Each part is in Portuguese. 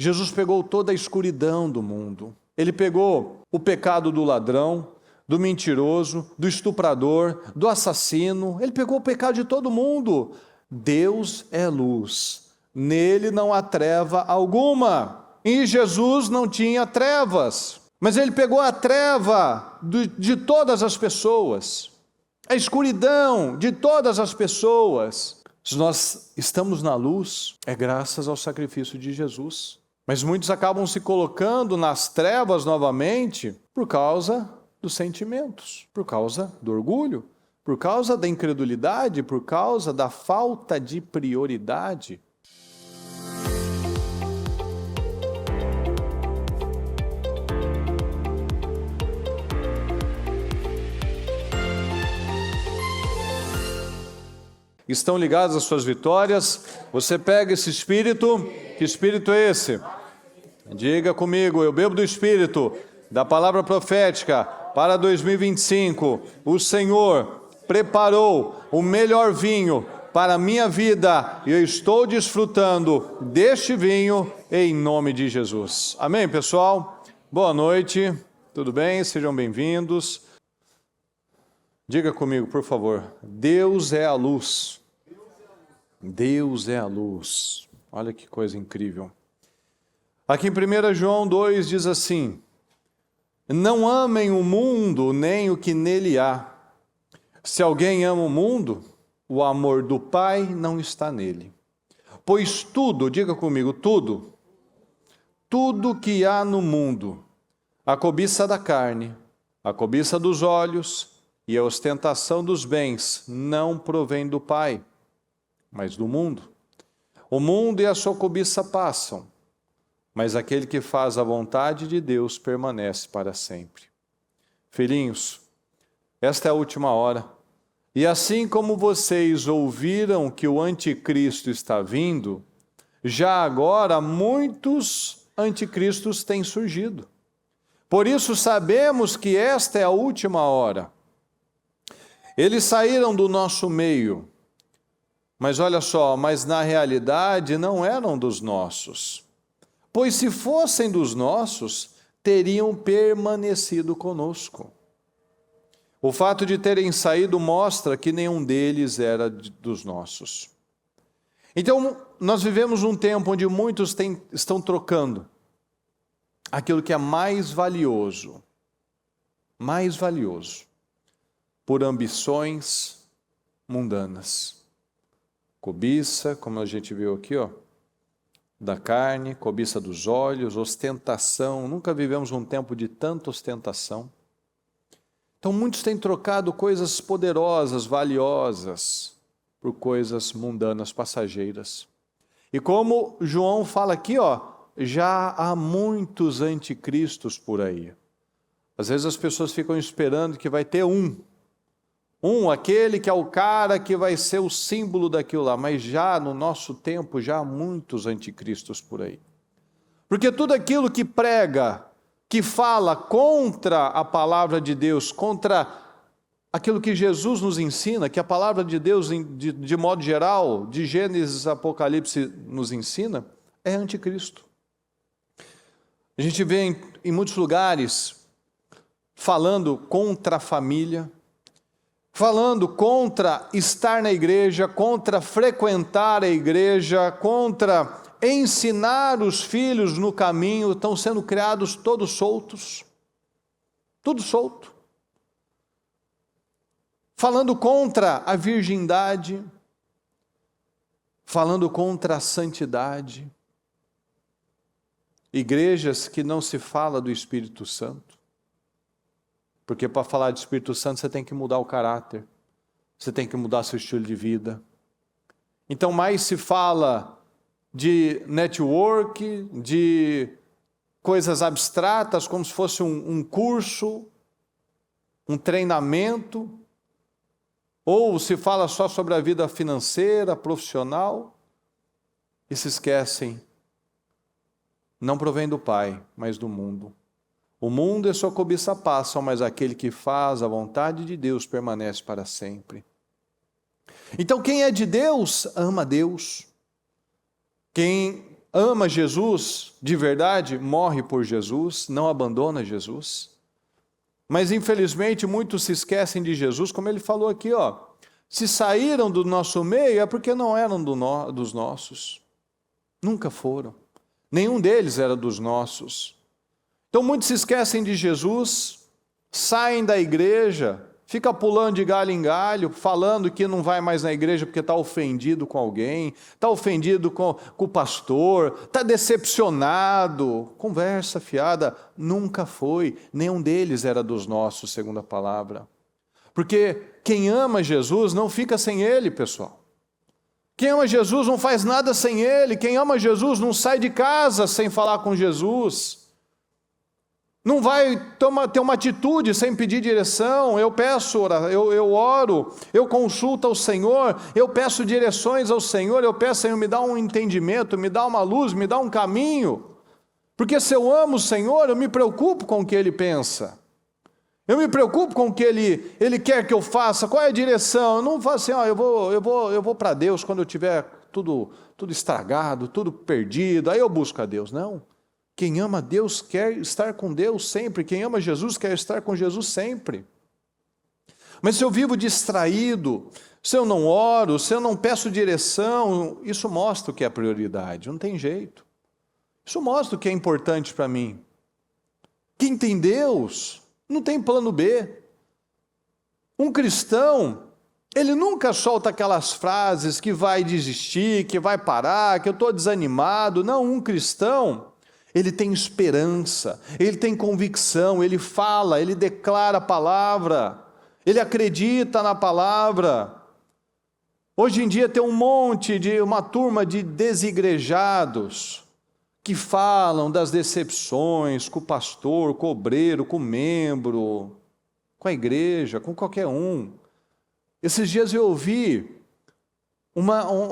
Jesus pegou toda a escuridão do mundo. Ele pegou o pecado do ladrão, do mentiroso, do estuprador, do assassino. Ele pegou o pecado de todo mundo. Deus é luz. Nele não há treva alguma. Em Jesus não tinha trevas. Mas ele pegou a treva de todas as pessoas. A escuridão de todas as pessoas. Se nós estamos na luz, é graças ao sacrifício de Jesus. Mas muitos acabam se colocando nas trevas novamente por causa dos sentimentos, por causa do orgulho, por causa da incredulidade, por causa da falta de prioridade. Estão ligados às suas vitórias? Você pega esse espírito, que espírito é esse? Diga comigo, eu bebo do espírito da palavra profética para 2025. O Senhor preparou o melhor vinho para a minha vida e eu estou desfrutando deste vinho em nome de Jesus. Amém, pessoal? Boa noite, tudo bem? Sejam bem-vindos. Diga comigo, por favor, Deus é a luz. Deus é a luz. Olha que coisa incrível. Aqui em 1 João 2 diz assim: não amem o mundo nem o que nele há. Se alguém ama o mundo, o amor do Pai não está nele. Pois tudo, diga comigo, tudo que há no mundo, a cobiça da carne, a cobiça dos olhos e a ostentação dos bens, não provém do Pai, mas do mundo. O mundo e a sua cobiça passam, mas aquele que faz a vontade de Deus permanece para sempre. Filhinhos, esta é a última hora. E assim como vocês ouviram que o anticristo está vindo, já agora muitos anticristos têm surgido. Por isso sabemos que esta é a última hora. Eles saíram do nosso meio, mas olha só, mas na realidade não eram dos nossos. Pois se fossem dos nossos, teriam permanecido conosco. O fato de terem saído mostra que nenhum deles era dos nossos. Então, nós vivemos um tempo onde muitos estão trocando aquilo que é mais valioso, por ambições mundanas. Cobiça, como a gente viu aqui, da carne, cobiça dos olhos, ostentação. Nunca vivemos um tempo de tanta ostentação. Então muitos têm trocado coisas poderosas, valiosas, por coisas mundanas, passageiras. E como João fala aqui, já há muitos anticristos por aí. Às vezes as pessoas ficam esperando que vai ter aquele que é o cara que vai ser o símbolo daquilo lá, mas já no nosso tempo já há muitos anticristos por aí. Porque tudo aquilo que prega, que fala contra a palavra de Deus, contra aquilo que Jesus nos ensina, que a palavra de Deus, de modo geral, de Gênesis a Apocalipse nos ensina, é anticristo. A gente vê em muitos lugares falando contra a família, falando contra estar na igreja, contra frequentar a igreja, contra ensinar os filhos no caminho. Estão sendo criados todos soltos, tudo solto. Falando contra a virgindade, falando contra a santidade. Igrejas que não se fala do Espírito Santo. Porque para falar de Espírito Santo você tem que mudar o caráter, você tem que mudar seu estilo de vida. Então mais se fala de network, de coisas abstratas, como se fosse um curso, um treinamento, ou se fala só sobre a vida financeira, profissional, e se esquecem, não provém do Pai, mas do mundo. O mundo e sua cobiça passam, mas aquele que faz a vontade de Deus permanece para sempre. Então quem é de Deus, ama Deus. Quem ama Jesus de verdade, morre por Jesus, não abandona Jesus. Mas infelizmente muitos se esquecem de Jesus, como ele falou aqui, se saíram do nosso meio é porque não eram dos nossos. Nunca foram. Nenhum deles era dos nossos. Então muitos se esquecem de Jesus, saem da igreja, fica pulando de galho em galho, falando que não vai mais na igreja porque está ofendido com alguém, está ofendido com o pastor, está decepcionado. Conversa fiada, nunca foi, nenhum deles era dos nossos, segundo a palavra. Porque quem ama Jesus não fica sem ele, pessoal. Quem ama Jesus não faz nada sem ele, quem ama Jesus não sai de casa sem falar com Jesus. Não vai ter uma atitude sem pedir direção. Eu peço, eu oro, eu consulto ao Senhor, eu peço direções ao Senhor, eu peço, Senhor, me dá um entendimento, me dá uma luz, me dá um caminho. Porque se eu amo o Senhor, eu me preocupo com o que Ele pensa. Eu me preocupo com o que Ele quer que eu faça, qual é a direção. Eu não falo assim, eu vou para Deus quando eu tiver tudo estragado, tudo perdido, aí eu busco a Deus. Não. Quem ama Deus quer estar com Deus sempre. Quem ama Jesus quer estar com Jesus sempre. Mas se eu vivo distraído, se eu não oro, se eu não peço direção, isso mostra o que é prioridade. Não tem jeito. Isso mostra o que é importante para mim. Quem tem Deus não tem plano B. Um cristão, ele nunca solta aquelas frases que vai desistir, que vai parar, que eu estou desanimado. Não, um cristão, ele tem esperança, ele tem convicção, ele fala, ele declara a palavra, ele acredita na palavra. Hoje em dia tem uma turma de desigrejados que falam das decepções com o pastor, com o obreiro, com o membro, com a igreja, com qualquer um. Esses dias eu ouvi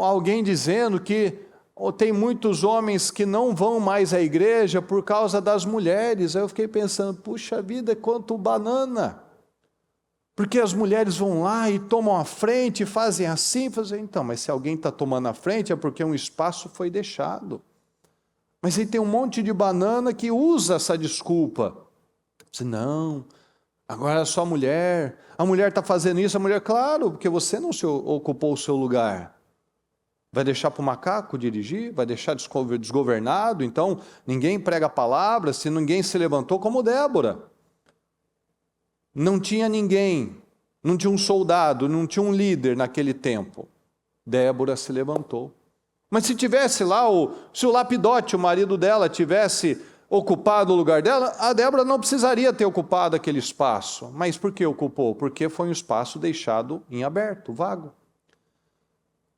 alguém dizendo que tem muitos homens que não vão mais à igreja por causa das mulheres. Aí eu fiquei pensando, puxa vida, quanto banana. Porque as mulheres vão lá e tomam a frente, fazem assim, então, mas se alguém está tomando a frente é porque um espaço foi deixado. Mas aí tem um monte de banana que usa essa desculpa. Não, agora é só a mulher está fazendo isso, claro, porque você não ocupou o seu lugar. Vai deixar para o macaco dirigir? Vai deixar desgovernado? Então, ninguém prega a palavra, se ninguém se levantou, como Débora. Não tinha ninguém, não tinha um soldado, não tinha um líder naquele tempo. Débora se levantou. Mas se tivesse lá, se o Lapidote, o marido dela, tivesse ocupado o lugar dela, a Débora não precisaria ter ocupado aquele espaço. Mas por que ocupou? Porque foi um espaço deixado em aberto, vago.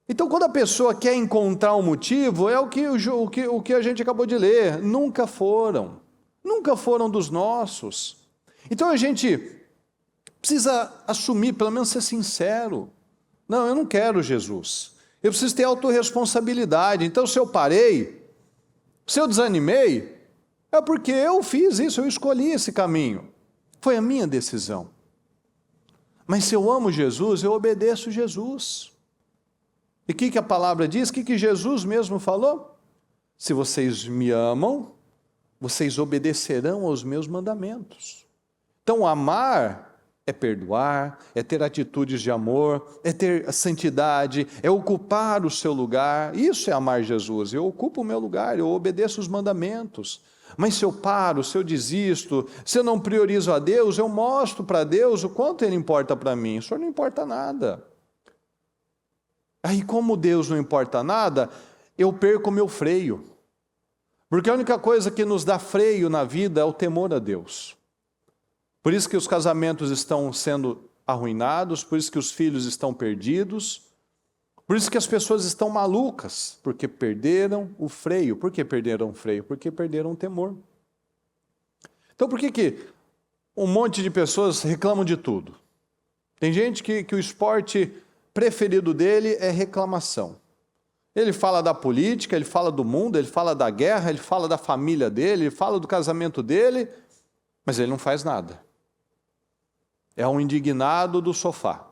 Então, quando a pessoa quer encontrar um motivo, é o que a gente acabou de ler. Nunca foram dos nossos. Então, a gente precisa assumir, pelo menos ser sincero. Não, eu não quero Jesus. Eu preciso ter autorresponsabilidade. Então, se eu parei, se eu desanimei, é porque eu fiz isso, eu escolhi esse caminho. Foi a minha decisão. Mas se eu amo Jesus, eu obedeço Jesus. E o que a palavra diz? O que Jesus mesmo falou? Se vocês me amam, vocês obedecerão aos meus mandamentos. Então, amar é perdoar, é ter atitudes de amor, é ter santidade, é ocupar o seu lugar. Isso é amar Jesus. Eu ocupo o meu lugar, eu obedeço os mandamentos. Mas se eu paro, se eu desisto, se eu não priorizo a Deus, eu mostro para Deus o quanto Ele importa para mim. O Senhor não importa nada. Aí, como Deus não importa nada, eu perco o meu freio. Porque a única coisa que nos dá freio na vida é o temor a Deus. Por isso que os casamentos estão sendo arruinados, por isso que os filhos estão perdidos, por isso que as pessoas estão malucas, porque perderam o freio. Por que perderam o freio? Porque perderam o temor. Então, por que um monte de pessoas reclamam de tudo? Tem gente que o esporte preferido dele é reclamação. Ele fala da política, ele fala do mundo, ele fala da guerra, ele fala da família dele, ele fala do casamento dele, mas ele não faz nada. É um indignado do sofá.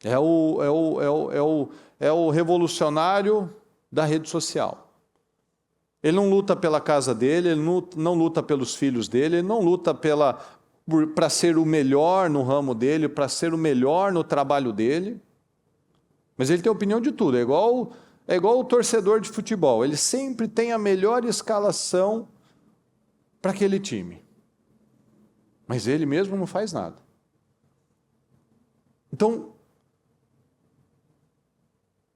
É o revolucionário da rede social. Ele não luta pela casa dele, ele não luta pelos filhos dele, ele não luta para ser o melhor no ramo dele, para ser o melhor no trabalho dele. Mas ele tem opinião de tudo, é igual o torcedor de futebol, ele sempre tem a melhor escalação para aquele time. Mas ele mesmo não faz nada. Então,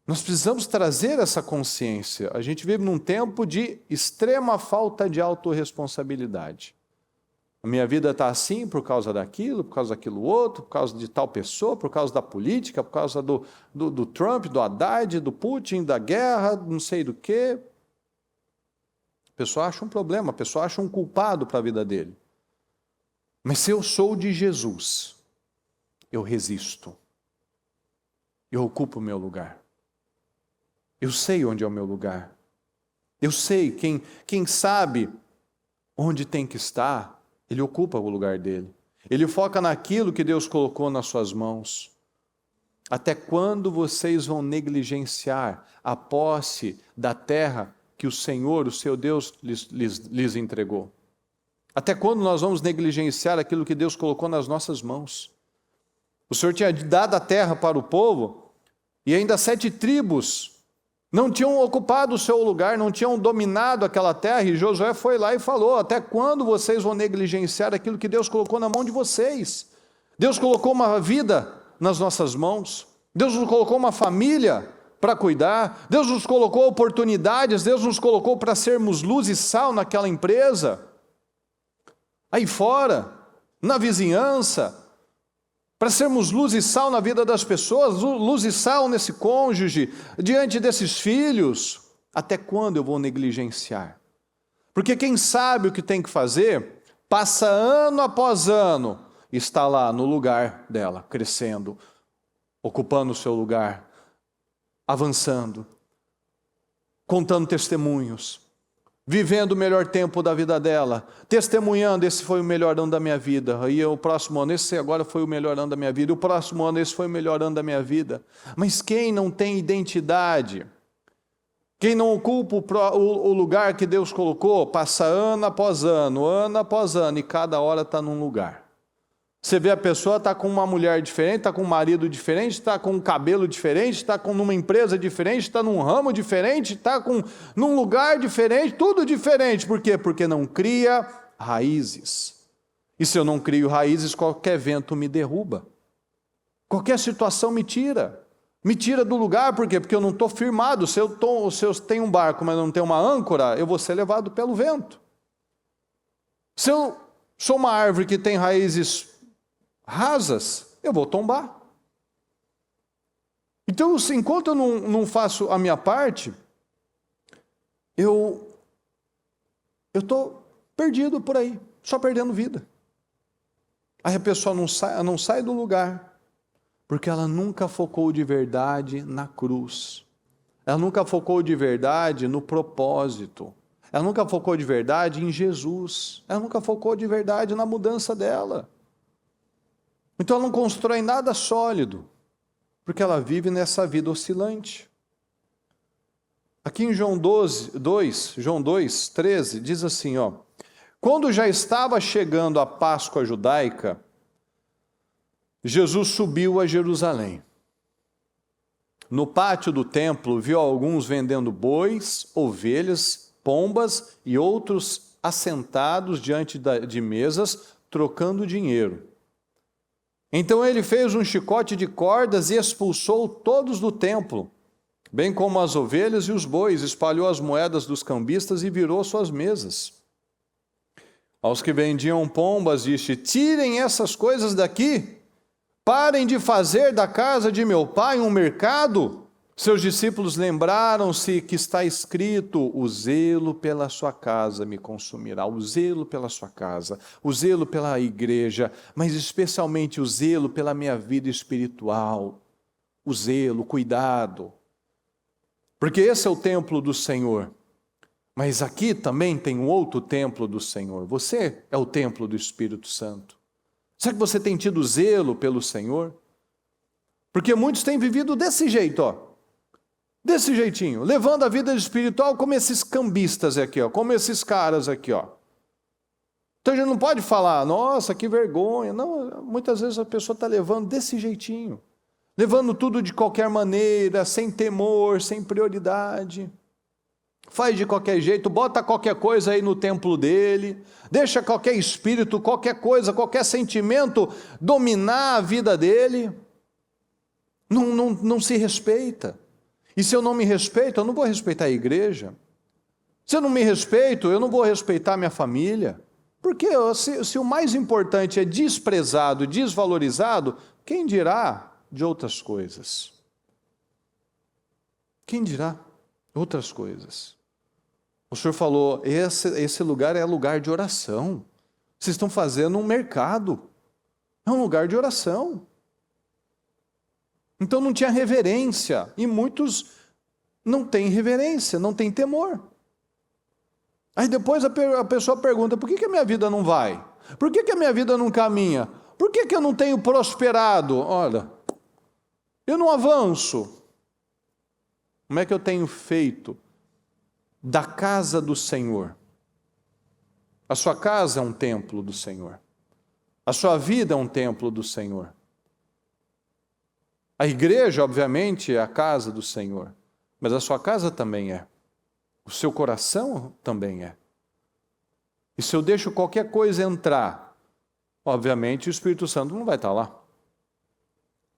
nós precisamos trazer essa consciência. A gente vive num tempo de extrema falta de autorresponsabilidade. A minha vida está assim por causa daquilo outro, por causa de tal pessoa, por causa da política, por causa do Trump, do Haddad, do Putin, da guerra, não sei do quê. A pessoa acha um problema, a pessoa acha um culpado para a vida dele. Mas se eu sou de Jesus, eu resisto. Eu ocupo o meu lugar. Eu sei onde é o meu lugar. Eu sei, quem sabe onde tem que estar, ele ocupa o lugar dele. Ele foca naquilo que Deus colocou nas suas mãos. Até quando vocês vão negligenciar a posse da terra que o Senhor, o seu Deus, lhes entregou? Até quando nós vamos negligenciar aquilo que Deus colocou nas nossas mãos? O Senhor tinha dado a terra para o povo, e ainda 7 tribos não tinham ocupado o seu lugar, não tinham dominado aquela terra, e Josué foi lá e falou: até quando vocês vão negligenciar aquilo que Deus colocou na mão de vocês? Deus colocou uma vida nas nossas mãos, Deus nos colocou uma família para cuidar, Deus nos colocou oportunidades, Deus nos colocou para sermos luz e sal naquela empresa, aí fora, na vizinhança, para sermos luz e sal na vida das pessoas, luz e sal nesse cônjuge, diante desses filhos. Até quando eu vou negligenciar? Porque quem sabe o que tem que fazer, passa ano após ano, está lá no lugar dela, crescendo, ocupando o seu lugar, avançando, contando testemunhos, vivendo o melhor tempo da vida dela, testemunhando: esse foi o melhor ano da minha vida, e o próximo ano, esse agora foi o melhor ano da minha vida, e o próximo ano, esse foi o melhor ano da minha vida. Mas quem não tem identidade, quem não ocupa o lugar que Deus colocou, passa ano após ano, e cada hora está num lugar. Você vê a pessoa está com uma mulher diferente, está com um marido diferente, está com um cabelo diferente, está numa empresa diferente, está num ramo diferente, está num lugar diferente, tudo diferente. Por quê? Porque não cria raízes. E se eu não crio raízes, qualquer vento me derruba. Qualquer situação me tira do lugar. Por quê? Porque eu não estou firmado. Se eu tenho um barco, mas não tenho uma âncora, eu vou ser levado pelo vento. Se eu sou uma árvore que tem raízes rasas, eu vou tombar. Então, enquanto eu não faço a minha parte, eu estou perdido por aí, só perdendo vida. Aí a pessoa não sai do lugar, porque ela nunca focou de verdade na cruz. Ela nunca focou de verdade no propósito. Ela nunca focou de verdade em Jesus. Ela nunca focou de verdade na mudança dela. Então ela não constrói nada sólido, porque ela vive nessa vida oscilante. Aqui em João 2:13, diz assim, quando já estava chegando a Páscoa judaica, Jesus subiu a Jerusalém. No pátio do templo, viu alguns vendendo bois, ovelhas, pombas e outros assentados diante de mesas, trocando dinheiro. Então ele fez um chicote de cordas e expulsou todos do templo, bem como as ovelhas e os bois, espalhou as moedas dos cambistas e virou suas mesas. Aos que vendiam pombas disse: tirem essas coisas daqui, parem de fazer da casa de meu pai um mercado. Seus discípulos lembraram-se que está escrito: o zelo pela sua casa me consumirá. O zelo pela sua casa, o zelo pela igreja, mas especialmente o zelo pela minha vida espiritual. O zelo, o cuidado. Porque esse é o templo do Senhor. Mas aqui também tem um outro templo do Senhor. Você é o templo do Espírito Santo. Será que você tem tido zelo pelo Senhor? Porque muitos têm vivido desse jeito, Desse jeitinho, levando a vida espiritual como esses cambistas aqui, ó, como esses caras aqui, ó. Então a gente não pode falar, nossa, que vergonha. Não, muitas vezes a pessoa está levando desse jeitinho. Levando tudo de qualquer maneira, sem temor, sem prioridade. Faz de qualquer jeito, bota qualquer coisa aí no templo dele. Deixa qualquer espírito, qualquer coisa, qualquer sentimento dominar a vida dele. Não se respeita. E se eu não me respeito, eu não vou respeitar a igreja. Se eu não me respeito, eu não vou respeitar minha família. Porque se o mais importante é desprezado, desvalorizado, quem dirá de outras coisas? Quem dirá outras coisas? O senhor falou, esse lugar é lugar de oração. Vocês estão fazendo um mercado. É um lugar de oração. Então não tinha reverência, e muitos não têm reverência, não têm temor. Aí depois a pessoa pergunta, por que a minha vida não vai? Por que a minha vida não caminha? Por que eu não tenho prosperado? Olha, eu não avanço. Como é que eu tenho feito da casa do Senhor? A sua casa é um templo do Senhor. A sua vida é um templo do Senhor. A igreja, obviamente, é a casa do Senhor, mas a sua casa também é. O seu coração também é. E se eu deixo qualquer coisa entrar, obviamente o Espírito Santo não vai estar lá.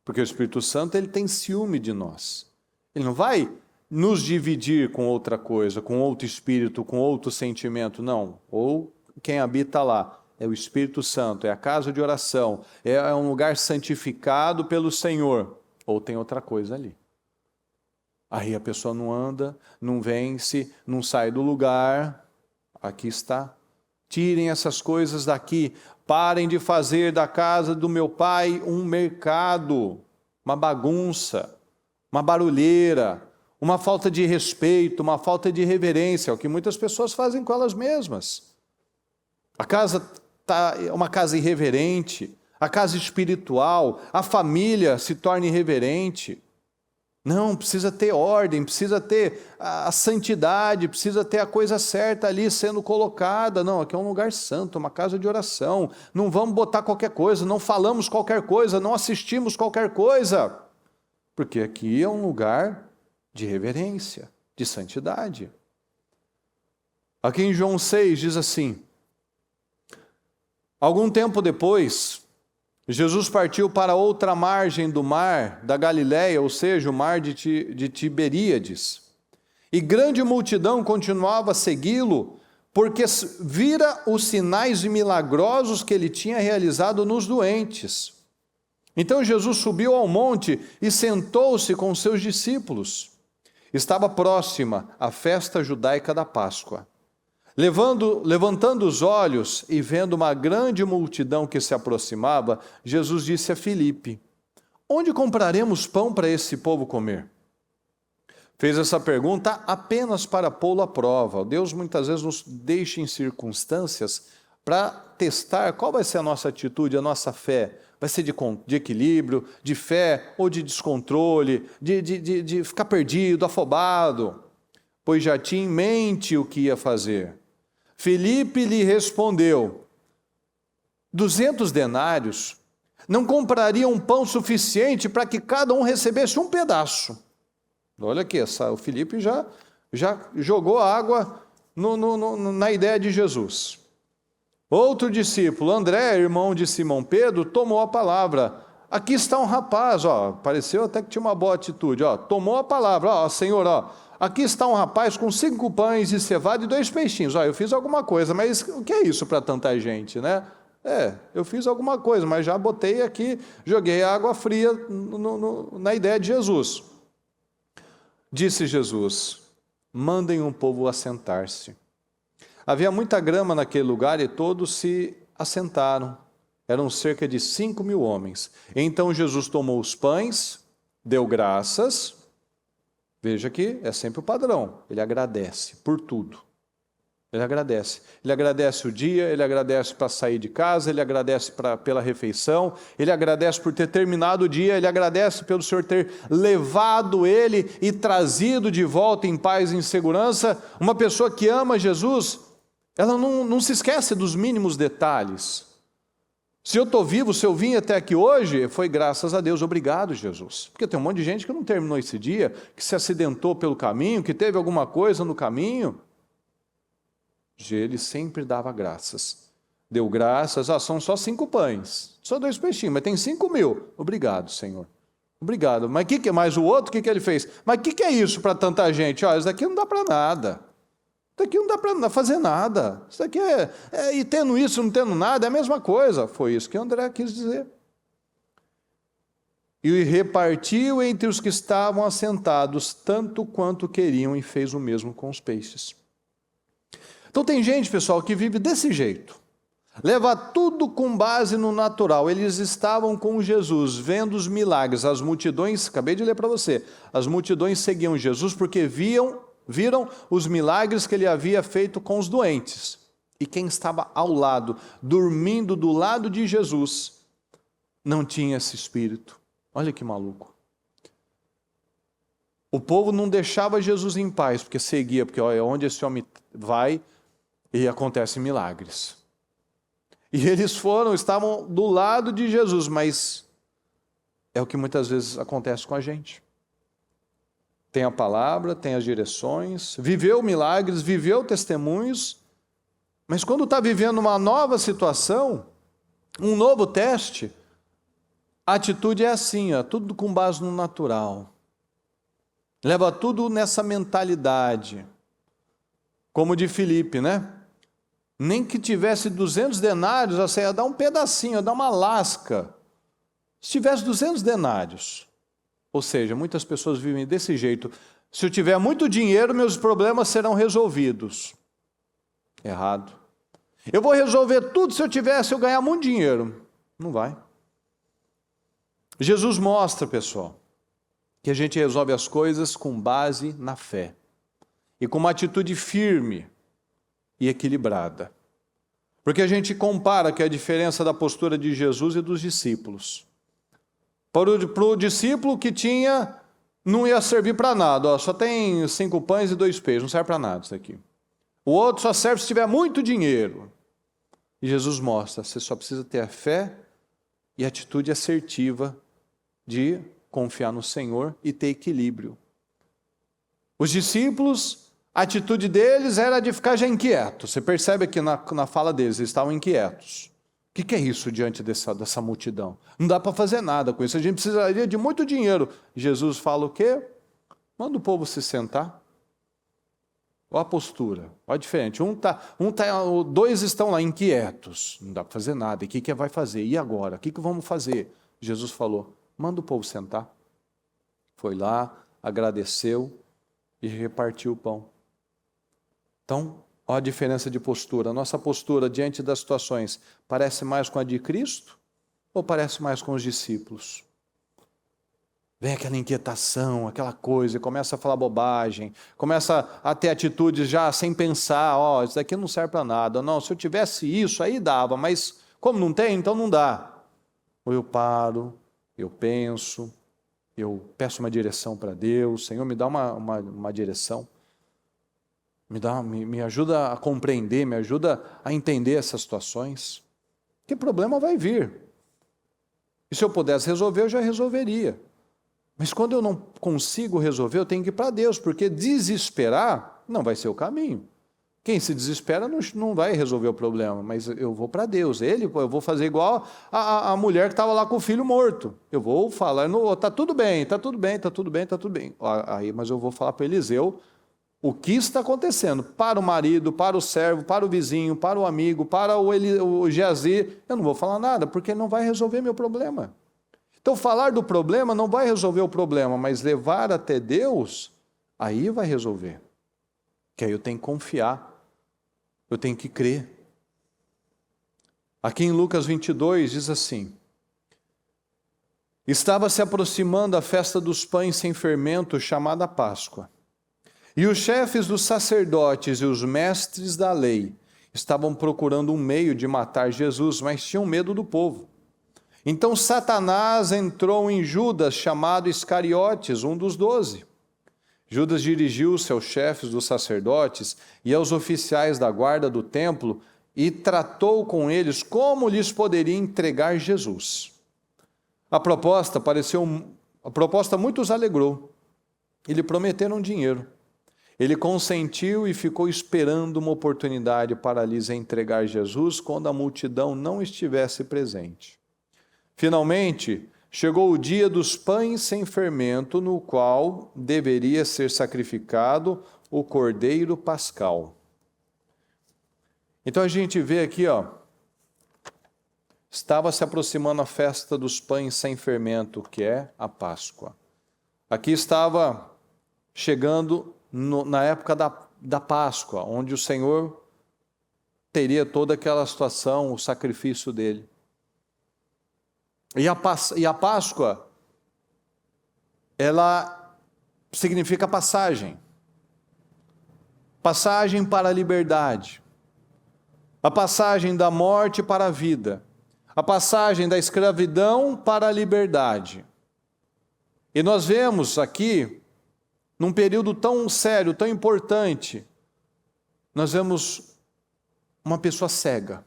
Porque o Espírito Santo, ele tem ciúme de nós. Ele não vai nos dividir com outra coisa, com outro espírito, com outro sentimento, não. Ou quem habita lá é o Espírito Santo, é a casa de oração, é um lugar santificado pelo Senhor. Ou tem outra coisa ali. Aí a pessoa não anda, não vence, não sai do lugar. Aqui está. Tirem essas coisas daqui. Parem de fazer da casa do meu pai um mercado, uma bagunça, uma barulheira, uma falta de respeito, uma falta de reverência. É o que muitas pessoas fazem com elas mesmas. A casa é uma casa irreverente. A casa espiritual, a família se torna irreverente. Não, precisa ter ordem, precisa ter a santidade, precisa ter a coisa certa ali sendo colocada. Não, aqui é um lugar santo, uma casa de oração. Não vamos botar qualquer coisa, não falamos qualquer coisa, não assistimos qualquer coisa. Porque aqui é um lugar de reverência, de santidade. Aqui em João 6 diz assim, algum tempo depois, Jesus partiu para outra margem do mar da Galileia, ou seja, o mar de Tiberíades. E grande multidão continuava a segui-lo, porque vira os sinais milagrosos que ele tinha realizado nos doentes. Então Jesus subiu ao monte e sentou-se com seus discípulos. Estava próxima a festa judaica da Páscoa. Levantando os olhos e vendo uma grande multidão que se aproximava, Jesus disse a Filipe, onde compraremos pão para esse povo comer? Fez essa pergunta apenas para pô-lo à prova. Deus muitas vezes nos deixa em circunstâncias para testar qual vai ser a nossa atitude, a nossa fé. Vai ser de equilíbrio, de fé ou de descontrole, de ficar perdido, afobado, pois já tinha em mente o que ia fazer. Filipe lhe respondeu, 200 denários não comprariam um pão suficiente para que cada um recebesse um pedaço. Olha aqui, o Filipe já jogou água na ideia de Jesus. Outro discípulo, André, irmão de Simão Pedro, tomou a palavra. Aqui está um rapaz, pareceu até que tinha uma boa atitude, tomou a palavra, Senhor, aqui está um rapaz com 5 pães de cevada e 2 peixinhos. Eu fiz alguma coisa, mas o que é isso para tanta gente, né? Eu fiz alguma coisa, mas já botei aqui, joguei água fria na ideia de Jesus. Disse Jesus, mandem um povo assentar-se. Havia muita grama naquele lugar e todos se assentaram. Eram cerca de 5.000 homens. Então Jesus tomou os pães, deu graças. Veja que é sempre o padrão, ele agradece por tudo. Ele agradece. Ele agradece o dia, ele agradece para sair de casa, ele agradece pela refeição, ele agradece por ter terminado o dia, ele agradece pelo Senhor ter levado ele e trazido de volta em paz e em segurança. Uma pessoa que ama Jesus, ela não se esquece dos mínimos detalhes. Se eu estou vivo, se eu vim até aqui hoje, foi graças a Deus, obrigado Jesus. Porque tem um monte de gente que não terminou esse dia, que se acidentou pelo caminho, que teve alguma coisa no caminho. Ele sempre dava graças. Deu graças, são só 5 pães, só 2 peixinhos, mas tem 5.000. Obrigado, Senhor. Obrigado. Mas que mais o outro, o que ele fez? Mas o que é isso para tanta gente? Isso daqui não dá para nada. Isso daqui não dá para fazer nada. Isso daqui e tendo isso, não tendo nada, é a mesma coisa. Foi isso que André quis dizer. E repartiu entre os que estavam assentados, tanto quanto queriam, e fez o mesmo com os peixes. Então tem gente, pessoal, que vive desse jeito. Leva tudo com base no natural. Eles estavam com Jesus, vendo os milagres. As multidões, acabei de ler para você, as multidões seguiam Jesus porque viram os milagres que ele havia feito com os doentes. E quem estava ao lado, dormindo do lado de Jesus, não tinha esse espírito. Olha que maluco. O povo não deixava Jesus em paz, porque seguia, porque olha, onde esse homem vai, e acontecem milagres. E eles estavam do lado de Jesus, mas é o que muitas vezes acontece com a gente. Tem a palavra, tem as direções, viveu milagres, viveu testemunhos, mas quando está vivendo uma nova situação, um novo teste, a atitude é assim, tudo com base no natural. Leva tudo nessa mentalidade. Como de Filipe, né? Nem que tivesse 200 denários, você ia dar um pedacinho, ia dar uma lasca. Se tivesse 200 denários, ou seja, muitas pessoas vivem desse jeito. Se eu tiver muito dinheiro, meus problemas serão resolvidos. Errado. Eu vou resolver tudo se eu ganhar muito dinheiro. Não vai. Jesus mostra, pessoal, que a gente resolve as coisas com base na fé. E com uma atitude firme e equilibrada. Porque a gente compara que a diferença da postura de Jesus e dos discípulos. Para o discípulo que não ia servir para nada. Só tem 5 pães e 2 peixes, não serve para nada isso aqui. O outro só serve se tiver muito dinheiro. E Jesus mostra, você só precisa ter a fé e a atitude assertiva de confiar no Senhor e ter equilíbrio. Os discípulos, a atitude deles era de ficar já inquietos. Você percebe aqui na fala deles, eles estavam inquietos. O que é isso diante dessa multidão? Não dá para fazer nada com isso, a gente precisaria de muito dinheiro. Jesus fala o quê? Manda o povo se sentar. Olha a postura, olha a diferente. Dois estão lá inquietos, não dá para fazer nada. E o que vai fazer? E agora? O que vamos fazer? Jesus falou, manda o povo sentar. Foi lá, agradeceu e repartiu o pão. Então, olha a diferença de postura. A nossa postura diante das situações parece mais com a de Cristo ou parece mais com os discípulos? Vem aquela inquietação, aquela coisa, começa a falar bobagem, começa a ter atitudes já sem pensar, isso daqui não serve para nada. Não, se eu tivesse isso, aí dava, mas como não tem, então não dá. Ou eu paro, eu penso, eu peço uma direção para Deus, Senhor, me dá uma direção. Me ajuda a compreender, me ajuda a entender essas situações. Que problema vai vir? E se eu pudesse resolver, eu já resolveria. Mas quando eu não consigo resolver, eu tenho que ir para Deus, porque desesperar não vai ser o caminho. Quem se desespera não vai resolver o problema, mas eu vou para Deus. Eu vou fazer igual a mulher que estava lá com o filho morto. Eu vou falar, está tudo bem, está tudo bem, está tudo bem, está tudo bem. Mas eu vou falar para Eliseu o que está acontecendo para o marido, para o servo, para o vizinho, para o amigo, para o Geazi. Eu não vou falar nada, porque não vai resolver meu problema. Então, falar do problema não vai resolver o problema, mas levar até Deus, aí vai resolver. Que aí eu tenho que confiar, eu tenho que crer. Aqui em Lucas 22 diz assim: estava se aproximando a festa dos pães sem fermento, chamada Páscoa. E os chefes dos sacerdotes e os mestres da lei estavam procurando um meio de matar Jesus, mas tinham medo do povo. Então Satanás entrou em Judas, chamado Iscariotes, um dos 12. Judas dirigiu-se aos chefes dos sacerdotes e aos oficiais da guarda do templo e tratou com eles como lhes poderia entregar Jesus. A proposta muito os alegrou e lhe prometeram dinheiro. Ele consentiu e ficou esperando uma oportunidade para lhes entregar Jesus quando a multidão não estivesse presente. Finalmente, chegou o dia dos pães sem fermento, no qual deveria ser sacrificado o cordeiro pascal. Então a gente vê aqui, estava se aproximando a festa dos pães sem fermento, que é a Páscoa. Aqui estava chegando na época da Páscoa, onde o Senhor teria toda aquela situação, o sacrifício dele. E a Páscoa, ela significa passagem. Passagem para a liberdade. A passagem da morte para a vida. A passagem da escravidão para a liberdade. E nós vemos aqui, num período tão sério, tão importante, nós vemos uma pessoa cega.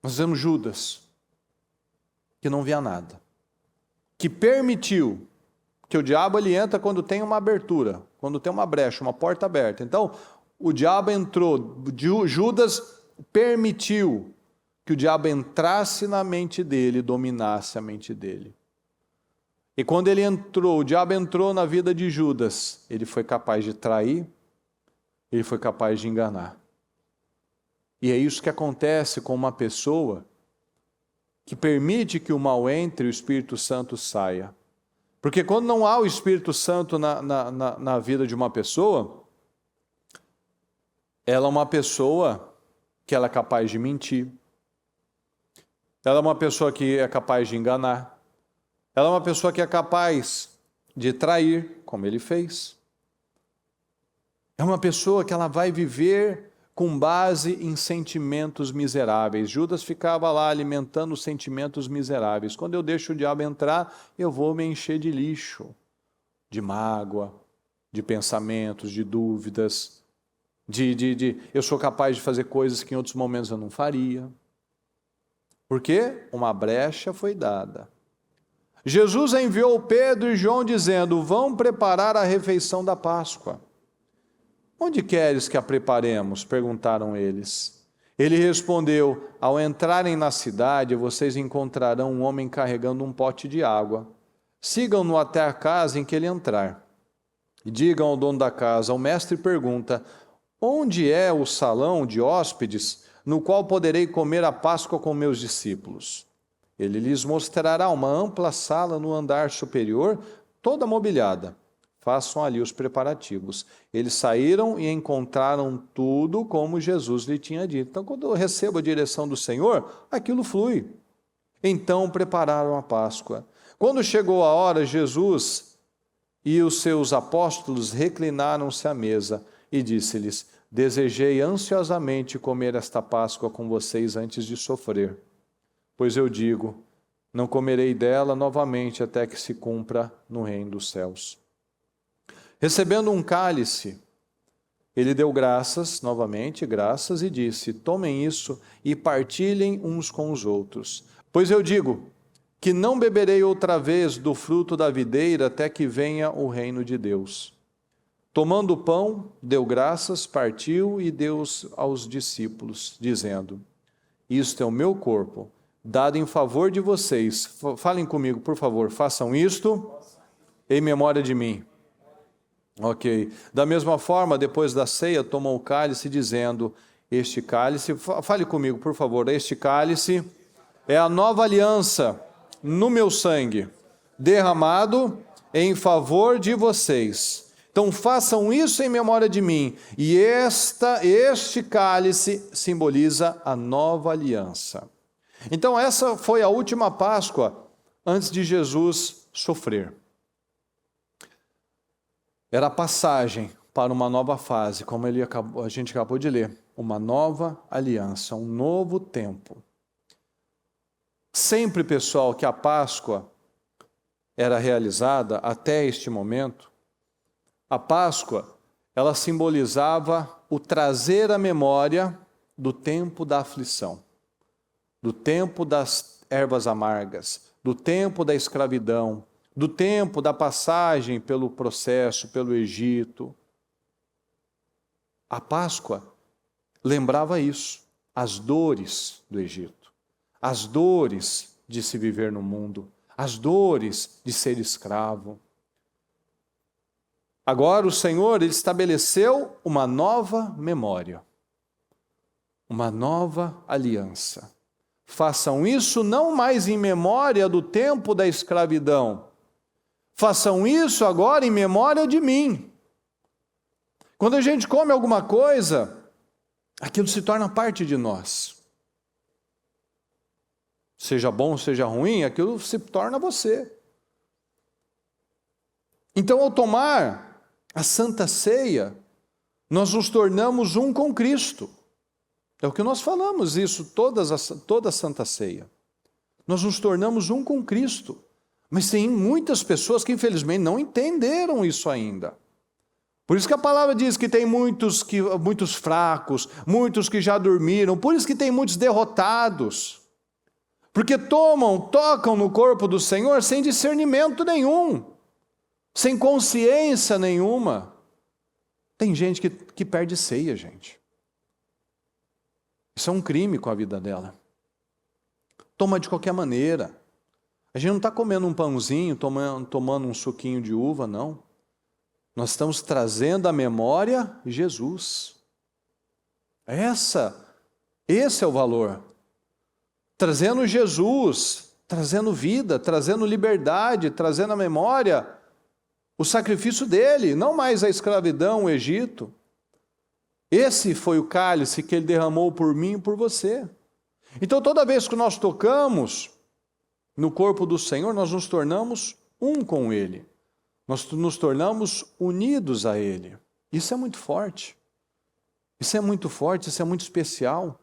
Nós vemos Judas, que não via nada, que permitiu que o diabo ele entra quando tem uma abertura, quando tem uma brecha, uma porta aberta. Então, o diabo entrou, Judas permitiu que o diabo entrasse na mente dele, dominasse a mente dele. E quando ele entrou, o diabo entrou na vida de Judas, ele foi capaz de trair, ele foi capaz de enganar. E é isso que acontece com uma pessoa que permite que o mal entre e o Espírito Santo saia. Porque quando não há o Espírito Santo na vida de uma pessoa, ela é uma pessoa que ela é capaz de mentir, ela é uma pessoa que é capaz de enganar, ela é uma pessoa que é capaz de trair, como ele fez. É uma pessoa que ela vai viver com base em sentimentos miseráveis. Judas ficava lá alimentando sentimentos miseráveis. Quando eu deixo o diabo entrar, eu vou me encher de lixo, de mágoa, de pensamentos, de dúvidas, eu sou capaz de fazer coisas que em outros momentos eu não faria. Porque uma brecha foi dada. Jesus enviou Pedro e João dizendo: vão preparar a refeição da Páscoa. Onde queres que a preparemos? Perguntaram eles. Ele respondeu: ao entrarem na cidade, vocês encontrarão um homem carregando um pote de água. Sigam-no até a casa em que ele entrar. E digam ao dono da casa: o mestre pergunta, onde é o salão de hóspedes, no qual poderei comer a Páscoa com meus discípulos? Ele lhes mostrará uma ampla sala no andar superior, toda mobiliada. Façam ali os preparativos. Eles saíram e encontraram tudo como Jesus lhe tinha dito. Então, quando eu recebo a direção do Senhor, aquilo flui. Então, prepararam a Páscoa. Quando chegou a hora, Jesus e os seus apóstolos reclinaram-se à mesa e disse-lhes: desejei ansiosamente comer esta Páscoa com vocês antes de sofrer. Pois eu digo, não comerei dela novamente até que se cumpra no reino dos céus. Recebendo um cálice, ele deu graças, novamente graças, e disse: tomem isso e partilhem uns com os outros. Pois eu digo que não beberei outra vez do fruto da videira até que venha o reino de Deus. Tomando o pão, deu graças, partiu e deu aos discípulos, dizendo: isto é o meu corpo, dado em favor de vocês. Falem comigo, por favor, façam isto em memória de mim. Ok. Da mesma forma, depois da ceia, tomou o cálice, dizendo: este cálice, fale comigo, por favor, este cálice é a nova aliança no meu sangue, derramado em favor de vocês. Então façam isso em memória de mim. E este cálice simboliza a nova aliança. Então essa foi a última Páscoa antes de Jesus sofrer. era a passagem para uma nova fase, como a gente acabou de ler, uma nova aliança, um novo tempo. Sempre, pessoal, que a Páscoa era realizada até este momento, a Páscoa, ela simbolizava o trazer à memória do tempo da aflição, do tempo das ervas amargas, do tempo da escravidão, do tempo da passagem pelo processo, pelo Egito. A Páscoa lembrava isso, as dores do Egito, as dores de se viver no mundo, as dores de ser escravo. Agora o Senhor, Ele estabeleceu uma nova memória, uma nova aliança. Façam isso não mais em memória do tempo da escravidão. Façam isso agora em memória de mim. Quando a gente come alguma coisa, aquilo se torna parte de nós. Seja bom, seja ruim, aquilo se torna você. Então, ao tomar a Santa Ceia, nós nos tornamos um com Cristo. É o que nós falamos isso toda a Santa Ceia. Nós nos tornamos um com Cristo. Mas tem muitas pessoas que infelizmente não entenderam isso ainda. Por isso que a palavra diz que tem muitos fracos, muitos que já dormiram, por isso que tem muitos derrotados. Porque tocam no corpo do Senhor sem discernimento nenhum, sem consciência nenhuma. Tem gente que perde ceia, gente. Isso é um crime com a vida dela. Toma de qualquer maneira. A gente não está comendo um pãozinho, tomando um suquinho de uva, não. Nós estamos trazendo à memória Jesus. Esse é o valor. Trazendo Jesus, trazendo vida, trazendo liberdade, trazendo à memória o sacrifício dele, não mais a escravidão, o Egito. Esse foi o cálice que ele derramou por mim e por você. Então, toda vez que nós tocamos no corpo do Senhor, nós nos tornamos um com Ele. Nós nos tornamos unidos a Ele. Isso é muito forte. Isso é muito forte, isso é muito especial.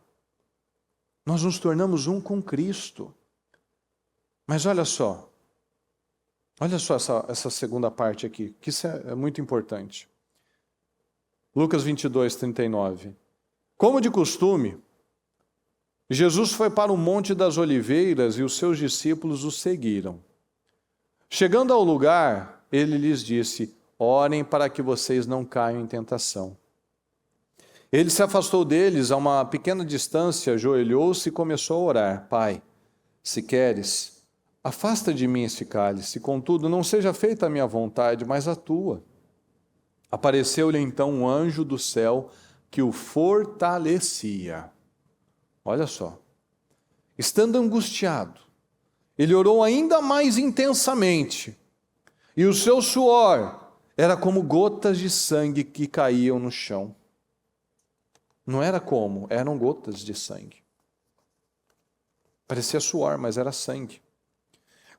Nós nos tornamos um com Cristo. Mas olha só essa segunda parte aqui, que isso é muito importante. Lucas 22, 39. Como de costume, Jesus foi para o Monte das Oliveiras e os seus discípulos o seguiram. Chegando ao lugar, ele lhes disse: orem para que vocês não caiam em tentação. Ele se afastou deles a uma pequena distância, ajoelhou-se e começou a orar: Pai, se queres, afasta de mim esse cálice, contudo, não seja feita a minha vontade, mas a tua. Apareceu-lhe então um anjo do céu que o fortalecia. Olha só. Estando angustiado, ele orou ainda mais intensamente, e o seu suor era como gotas de sangue que caíam no chão. Não era como, eram gotas de sangue. Parecia suor, mas era sangue.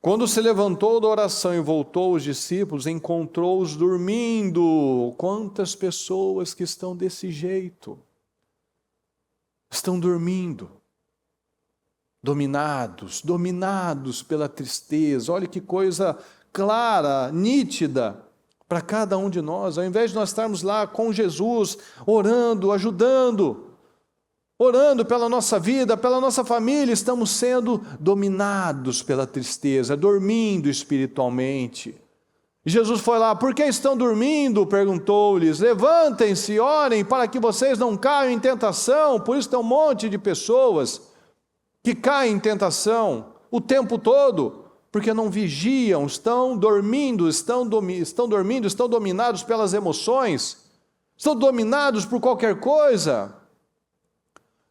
Quando se levantou da oração e voltou aos discípulos, encontrou-os dormindo. Quantas pessoas que estão desse jeito? Estão dormindo. Dominados pela tristeza. Olha que coisa clara, nítida para cada um de nós. Ao invés de nós estarmos lá com Jesus, orando, ajudando, orando pela nossa vida, pela nossa família, estamos sendo dominados pela tristeza, dormindo espiritualmente. E Jesus foi lá: por que estão dormindo? Perguntou-lhes. Levantem-se, orem para que vocês não caiam em tentação. Por isso tem um monte de pessoas que caem em tentação o tempo todo, porque não vigiam, estão dormindo, estão dominados pelas emoções, estão dominados por qualquer coisa.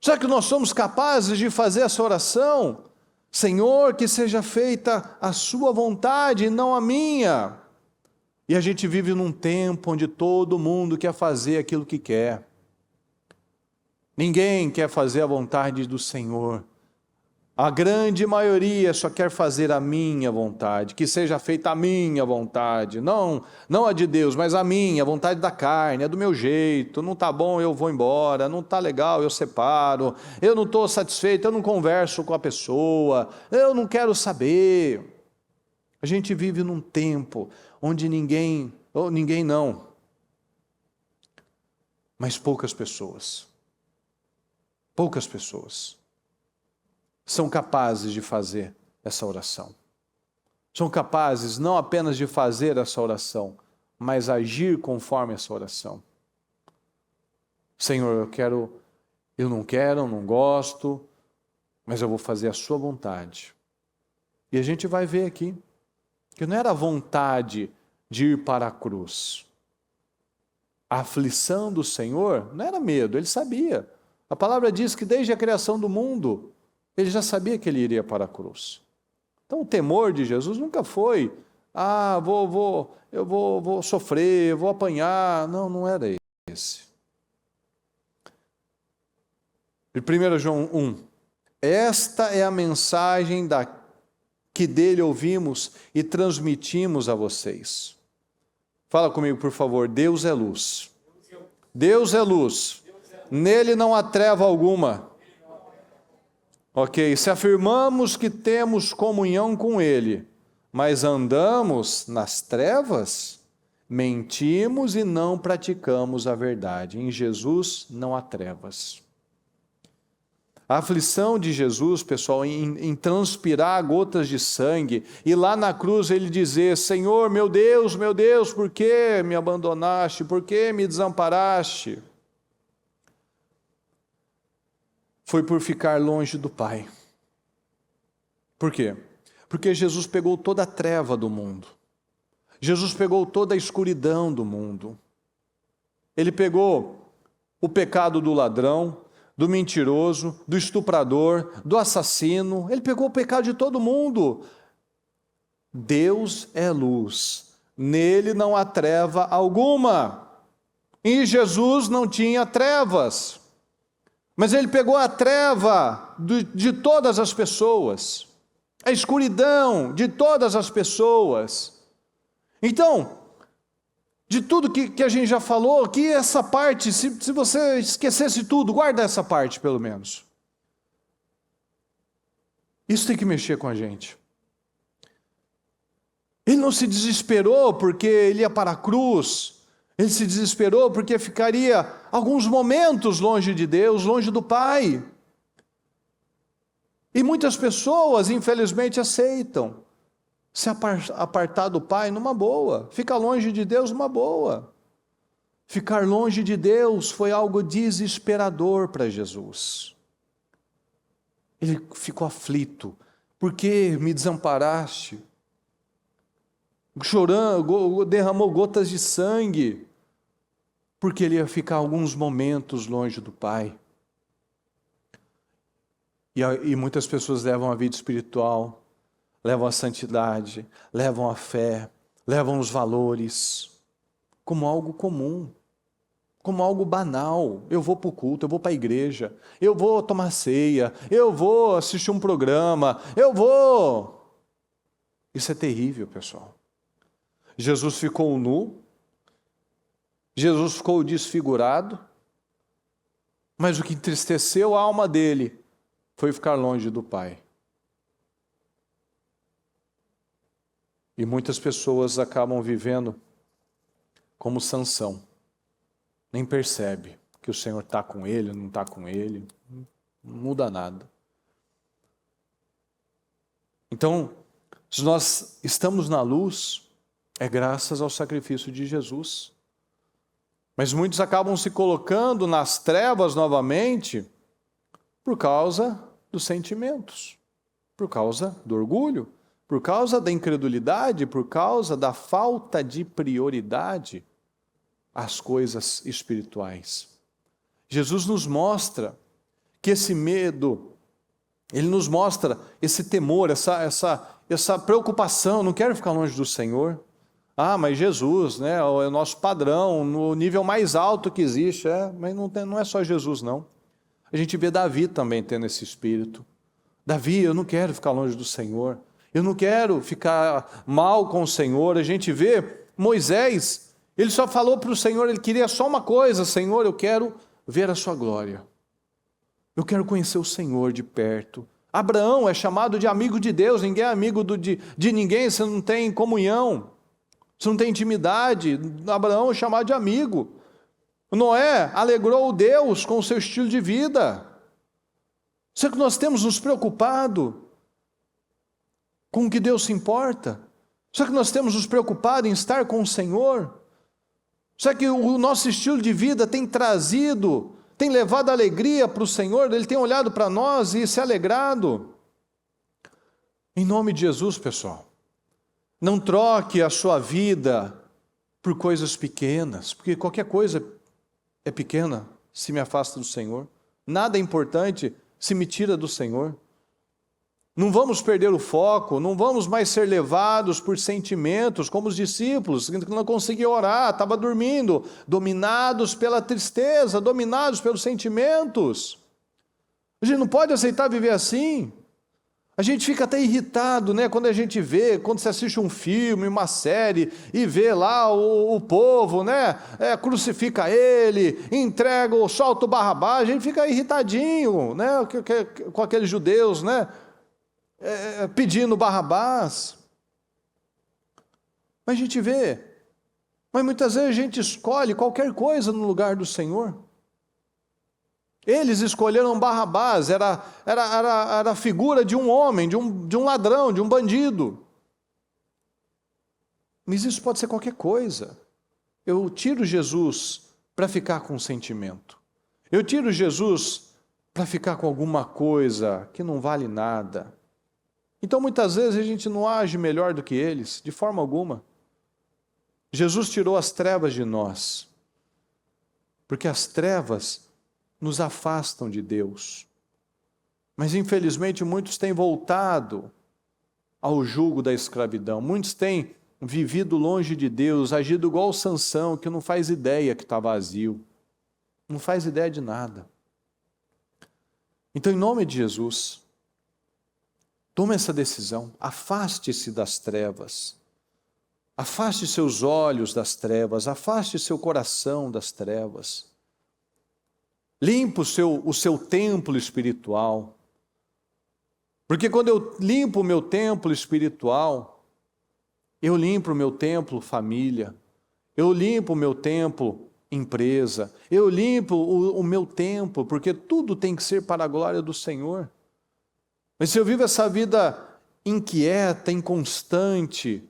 Será que nós somos capazes de fazer essa oração? Senhor, que seja feita a sua vontade e não a minha. E a gente vive num tempo onde todo mundo quer fazer aquilo que quer. Ninguém quer fazer a vontade do Senhor. A grande maioria só quer fazer a minha vontade, que seja feita a minha vontade, não a de Deus, mas a minha, a vontade da carne, é do meu jeito, não está bom, eu vou embora, não está legal, eu separo, eu não estou satisfeito, eu não converso com a pessoa, eu não quero saber. A gente vive num tempo onde ninguém não, mas poucas pessoas são capazes de fazer essa oração. São capazes não apenas de fazer essa oração, mas agir conforme essa oração. Senhor, eu não gosto, mas eu vou fazer a sua vontade. E a gente vai ver aqui que não era a vontade de ir para a cruz. A aflição do Senhor não era medo, ele sabia. A palavra diz que desde a criação do mundo, ele já sabia que ele iria para a cruz. Então o temor de Jesus nunca foi, eu vou sofrer, eu vou apanhar. Não era esse. Em 1 João 1, esta é a mensagem que dele ouvimos e transmitimos a vocês. Fala comigo, por favor. Deus é luz. Deus é luz. Nele não há treva alguma. Ok, se afirmamos que temos comunhão com Ele, mas andamos nas trevas, mentimos e não praticamos a verdade. Em Jesus não há trevas. A aflição de Jesus, pessoal, em transpirar gotas de sangue, e lá na cruz ele dizer, Senhor, meu Deus, por que me abandonaste? Por que me desamparaste? Foi por ficar longe do Pai. Por quê? Porque Jesus pegou toda a treva do mundo. Jesus pegou toda a escuridão do mundo. Ele pegou o pecado do ladrão, do mentiroso, do estuprador, do assassino. Ele pegou o pecado de todo mundo. Deus é luz. Nele não há treva alguma. Em Jesus não tinha trevas. Mas ele pegou a treva de todas as pessoas, a escuridão de todas as pessoas. Então, de tudo que a gente já falou, que essa parte, se você esquecesse tudo, guarda essa parte pelo menos. Isso tem que mexer com a gente. Ele não se desesperou porque ele ia para a cruz. Ele se desesperou porque ficaria alguns momentos longe de Deus, longe do Pai. E muitas pessoas, infelizmente, aceitam se apartar do Pai numa boa, ficar longe de Deus numa boa. Ficar longe de Deus foi algo desesperador para Jesus. Ele ficou aflito. Por que me desamparaste? Chorando, derramou gotas de sangue, porque ele ia ficar alguns momentos longe do Pai. E muitas pessoas levam a vida espiritual, levam a santidade, levam a fé, levam os valores, como algo comum, como algo banal. Eu vou para o culto, eu vou para a igreja, eu vou tomar ceia, eu vou assistir um programa, Isso é terrível, pessoal. Jesus ficou nu, Jesus ficou desfigurado, mas o que entristeceu a alma dele foi ficar longe do Pai. E muitas pessoas acabam vivendo como Sansão, nem percebe que o Senhor está com ele, não está com ele, não muda nada. Então, se nós estamos na luz, é graças ao sacrifício de Jesus. Mas muitos acabam se colocando nas trevas novamente por causa dos sentimentos, por causa do orgulho, por causa da incredulidade, por causa da falta de prioridade às coisas espirituais. Jesus nos mostra que esse medo, ele nos mostra esse temor, essa preocupação, não quero ficar longe do Senhor. Mas Jesus, né, é o nosso padrão, no nível mais alto que existe, mas não é só Jesus, não. A gente vê Davi também tendo esse espírito. Davi, eu não quero ficar longe do Senhor. Eu não quero ficar mal com o Senhor. A gente vê Moisés, ele só falou para o Senhor, ele queria só uma coisa: Senhor, eu quero ver a sua glória. Eu quero conhecer o Senhor de perto. Abraão é chamado de amigo de Deus. Ninguém é amigo de ninguém se não tem comunhão, se não tem intimidade. Abraão é chamado de amigo. Noé alegrou Deus com o seu estilo de vida. Será que nós temos nos preocupado com o que Deus se importa? Será que nós temos nos preocupado em estar com o Senhor? Será que o nosso estilo de vida tem trazido, tem levado alegria para o Senhor? Ele tem olhado para nós e se alegrado? Em nome de Jesus, pessoal, não troque a sua vida por coisas pequenas, porque qualquer coisa é pequena se me afasta do Senhor. Nada é importante se me tira do Senhor. Não vamos perder o foco, não vamos mais ser levados por sentimentos, como os discípulos, que não conseguiam orar, estavam dormindo, dominados pela tristeza, dominados pelos sentimentos. A gente não pode aceitar viver assim. A gente fica até irritado, né, quando a gente vê, quando você assiste um filme, uma série, e vê lá o povo, né, crucifica ele, entrega, solta o Barrabás, a gente fica irritadinho, né, com aqueles judeus, né, pedindo Barrabás. Mas a gente vê, mas muitas vezes a gente escolhe qualquer coisa no lugar do Senhor. Eles escolheram Barrabás, era a figura de um homem, de um ladrão, de um bandido. Mas isso pode ser qualquer coisa. Eu tiro Jesus para ficar com sentimento. Eu tiro Jesus para ficar com alguma coisa que não vale nada. Então muitas vezes a gente não age melhor do que eles, de forma alguma. Jesus tirou as trevas de nós, porque as trevas nos afastam de Deus. Mas infelizmente muitos têm voltado ao jugo da escravidão. Muitos têm vivido longe de Deus, agido igual Sansão, que não faz ideia que está vazio. Não faz ideia de nada. Então, em nome de Jesus, tome essa decisão. Afaste-se das trevas. Afaste seus olhos das trevas. Afaste seu coração das trevas. Limpa o seu templo espiritual. Porque quando eu limpo o meu templo espiritual, eu limpo o meu templo família, eu limpo o meu templo empresa, eu limpo o meu templo, porque tudo tem que ser para a glória do Senhor. Mas se eu vivo essa vida inquieta, inconstante,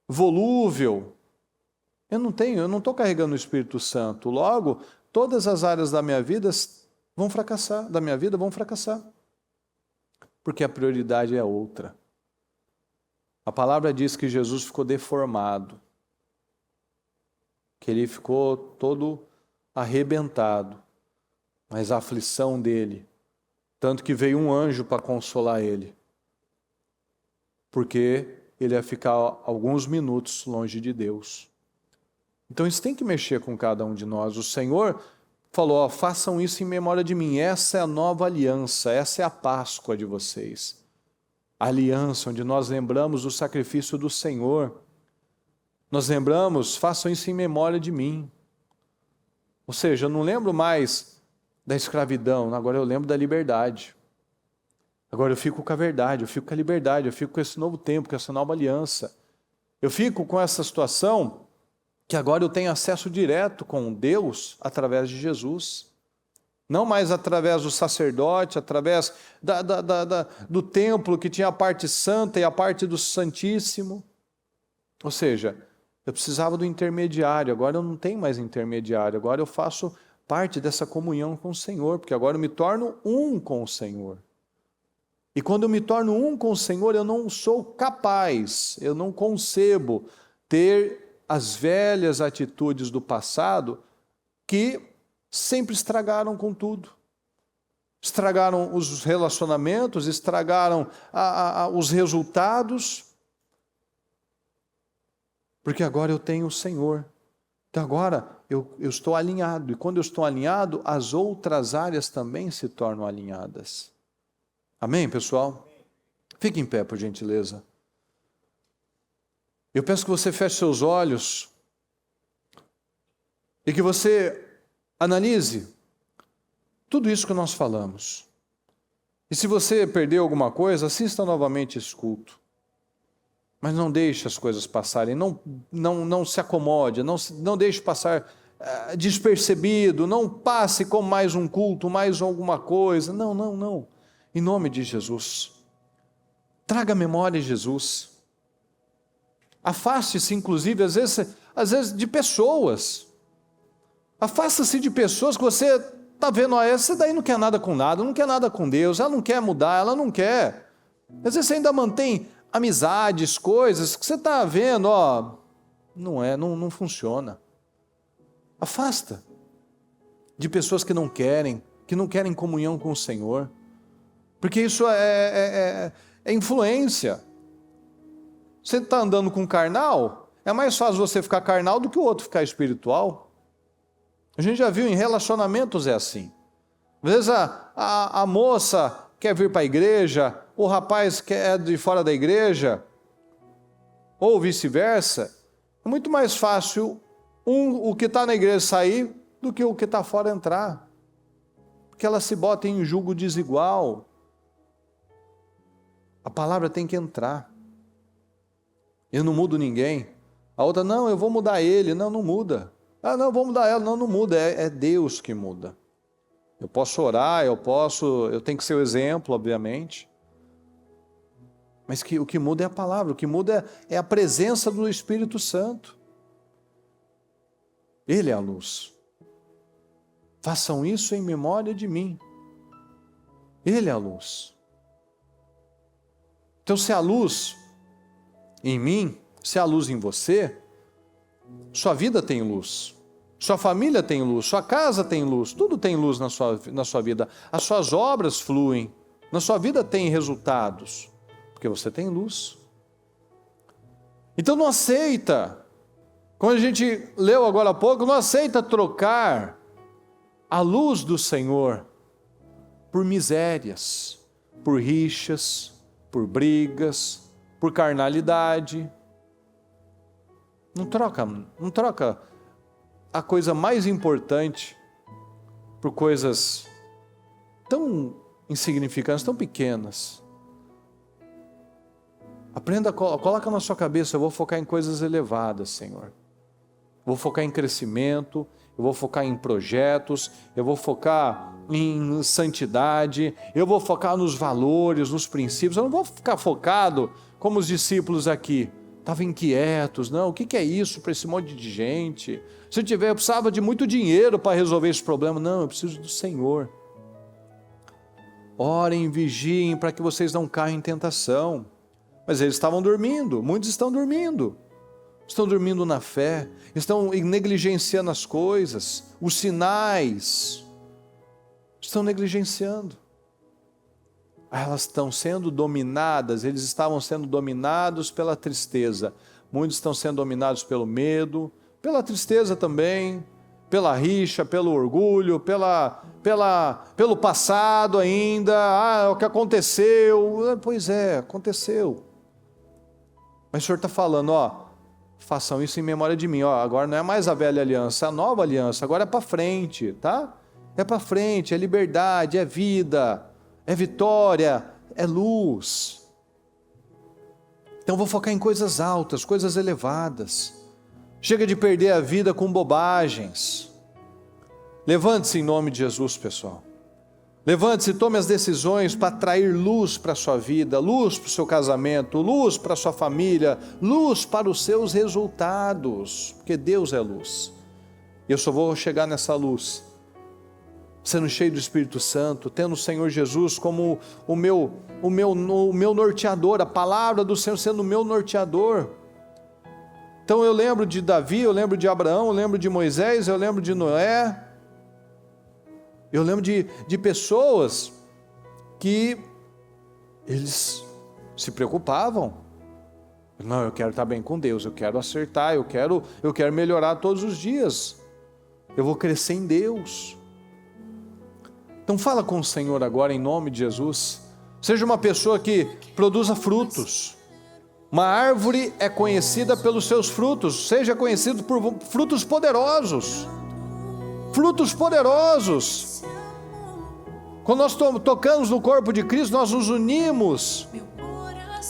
volúvel, eu não estou carregando o Espírito Santo. Logo, todas as áreas da minha vida vão fracassar, porque a prioridade é outra. A palavra diz que Jesus ficou deformado, que ele ficou todo arrebentado, mas a aflição dele, tanto que veio um anjo para consolar ele, porque ele ia ficar alguns minutos longe de Deus. Então isso tem que mexer com cada um de nós. O Senhor falou, façam isso em memória de mim. Essa é a nova aliança, essa é a Páscoa de vocês. A aliança onde nós lembramos o sacrifício do Senhor. Nós lembramos, façam isso em memória de mim. Ou seja, eu não lembro mais da escravidão, agora eu lembro da liberdade. Agora eu fico com a verdade, eu fico com a liberdade, eu fico com esse novo tempo, com essa nova aliança. Eu fico com essa situação que agora eu tenho acesso direto com Deus através de Jesus. Não mais através do sacerdote, através do templo que tinha a parte santa e a parte do santíssimo. Ou seja, eu precisava do intermediário, agora eu não tenho mais intermediário, agora eu faço parte dessa comunhão com o Senhor, porque agora eu me torno um com o Senhor. E quando eu me torno um com o Senhor, eu não sou capaz, eu não concebo ter as velhas atitudes do passado que sempre estragaram com tudo. Estragaram os relacionamentos, estragaram os resultados, porque agora eu tenho o Senhor. Então agora eu estou alinhado, e quando eu estou alinhado, as outras áreas também se tornam alinhadas. Amém, pessoal? Fique em pé, por gentileza. Eu peço que você feche seus olhos e que você analise tudo isso que nós falamos. E se você perdeu alguma coisa, assista novamente esse culto. Mas não deixe as coisas passarem, não se acomode, não deixe passar despercebido, não passe como mais um culto, mais alguma coisa. Não. Em nome de Jesus. Traga à memória Jesus. Afaste-se, inclusive, às vezes de pessoas. Afasta-se de pessoas que você está vendo, essa daí não quer nada com nada, não quer nada com Deus, ela não quer mudar, ela não quer. Às vezes você ainda mantém amizades, coisas que você está vendo, não funciona. Afasta de pessoas que não querem comunhão com o Senhor, porque isso é influência. Você está andando com carnal, é mais fácil você ficar carnal do que o outro ficar espiritual. A gente já viu em relacionamentos é assim. Às vezes a moça quer vir para a igreja, o rapaz quer de fora da igreja, ou vice-versa. É muito mais fácil o que está na igreja sair do que o que está fora entrar. Porque ela se bota em julgo desigual. A palavra tem que entrar. Eu não mudo ninguém. A outra, não, eu vou mudar ele. Não muda. Não, vou mudar ela. Não muda. É Deus que muda. Eu posso orar, eu tenho que ser o exemplo, obviamente. Mas o que muda é a palavra, o que muda é a presença do Espírito Santo. Ele é a luz. Façam isso em memória de mim. Ele é a luz. Então, se há luz em mim, se há luz em você, sua vida tem luz. Sua família tem luz, sua casa tem luz, tudo tem luz na sua vida. As suas obras fluem, na sua vida tem resultados, porque você tem luz. Então não aceita, como a gente leu agora há pouco, não aceita trocar a luz do Senhor por misérias, por rixas, por brigas, por carnalidade. Não troca a coisa mais importante por coisas tão insignificantes, tão pequenas. Aprenda, coloca na sua cabeça, eu vou focar em coisas elevadas, Senhor. Eu vou focar em crescimento, eu vou focar em projetos, eu vou focar em santidade, eu vou focar nos valores, nos princípios. Eu não vou ficar focado como os discípulos aqui. Estavam inquietos, não, o que é isso para esse monte de gente? Se eu precisava de muito dinheiro para resolver esse problema. Não, eu preciso do Senhor. Orem, vigiem para que vocês não caiam em tentação. Mas eles estavam dormindo, muitos estão dormindo na fé, estão negligenciando as coisas, os sinais, estão negligenciando. Elas estão sendo dominadas, eles estavam sendo dominados pela tristeza. Muitos estão sendo dominados pelo medo, pela tristeza também, pela rixa, pelo orgulho, pelo passado ainda. O que aconteceu? Pois é, aconteceu. Mas o Senhor está falando, façam isso em memória de mim. Agora não é mais a velha aliança, é a nova aliança. Agora é para frente, tá? É para frente, é liberdade, é vida, é vitória, é luz. Então vou focar em coisas altas, coisas elevadas. Chega de perder a vida com bobagens. Levante-se em nome de Jesus, pessoal. Levante-se e tome as decisões para trazer luz para a sua vida, luz para o seu casamento, luz para a sua família, luz para os seus resultados, porque Deus é luz. E eu só vou chegar nessa luz sendo cheio do Espírito Santo, tendo o Senhor Jesus como o meu norteador, a palavra do Senhor sendo o meu norteador. Então eu lembro de Davi, eu lembro de Abraão, eu lembro de Moisés, eu lembro de Noé, eu lembro de pessoas que eles se preocupavam. Não, eu quero estar bem com Deus, eu quero acertar, eu quero melhorar todos os dias, eu vou crescer em Deus. Então fala com o Senhor agora em nome de Jesus. Seja uma pessoa que produza frutos. Uma árvore é conhecida pelos seus frutos. Seja conhecido por frutos poderosos. Frutos poderosos. Quando nós tocamos no corpo de Cristo, nós nos unimos.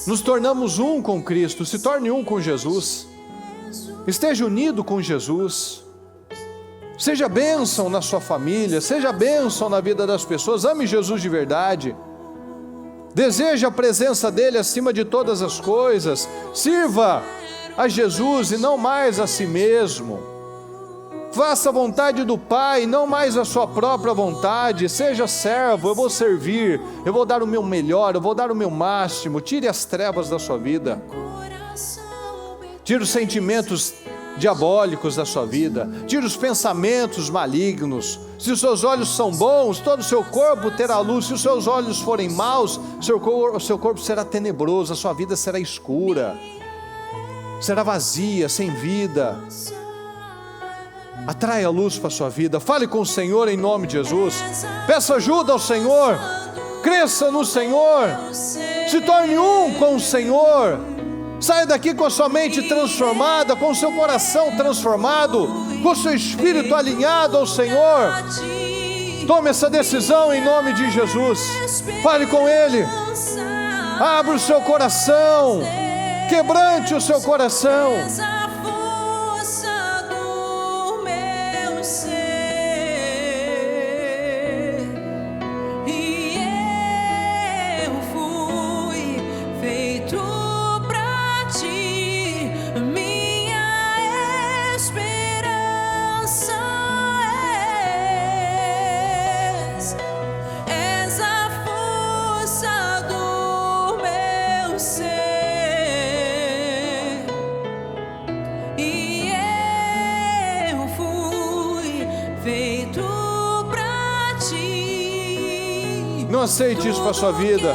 Nos tornamos um com Cristo. Se torne um com Jesus. Esteja unido com Jesus. Seja bênção na sua família. Seja bênção na vida das pessoas. Ame Jesus de verdade. Deseje a presença dEle acima de todas as coisas. Sirva a Jesus e não mais a si mesmo. Faça a vontade do Pai, não mais a sua própria vontade. Seja servo, eu vou servir, eu vou dar o meu melhor, eu vou dar o meu máximo. Tire as trevas da sua vida. Tire os sentimentos diabólicos da sua vida. Tire os pensamentos malignos. Se os seus olhos são bons, todo o seu corpo terá luz. Se os seus olhos forem maus, o seu corpo será tenebroso, a sua vida será escura, será vazia, sem vida. Atraia a luz para a sua vida. Fale com o Senhor em nome de Jesus. Peça ajuda ao Senhor. Cresça no Senhor. Se torne um com o Senhor. Saia daqui com a sua mente transformada, com o seu coração transformado, com o seu espírito alinhado ao Senhor. Tome essa decisão em nome de Jesus. Fale com Ele. Abra o seu coração. Quebrante o seu coração. Não aceite isso para a sua vida.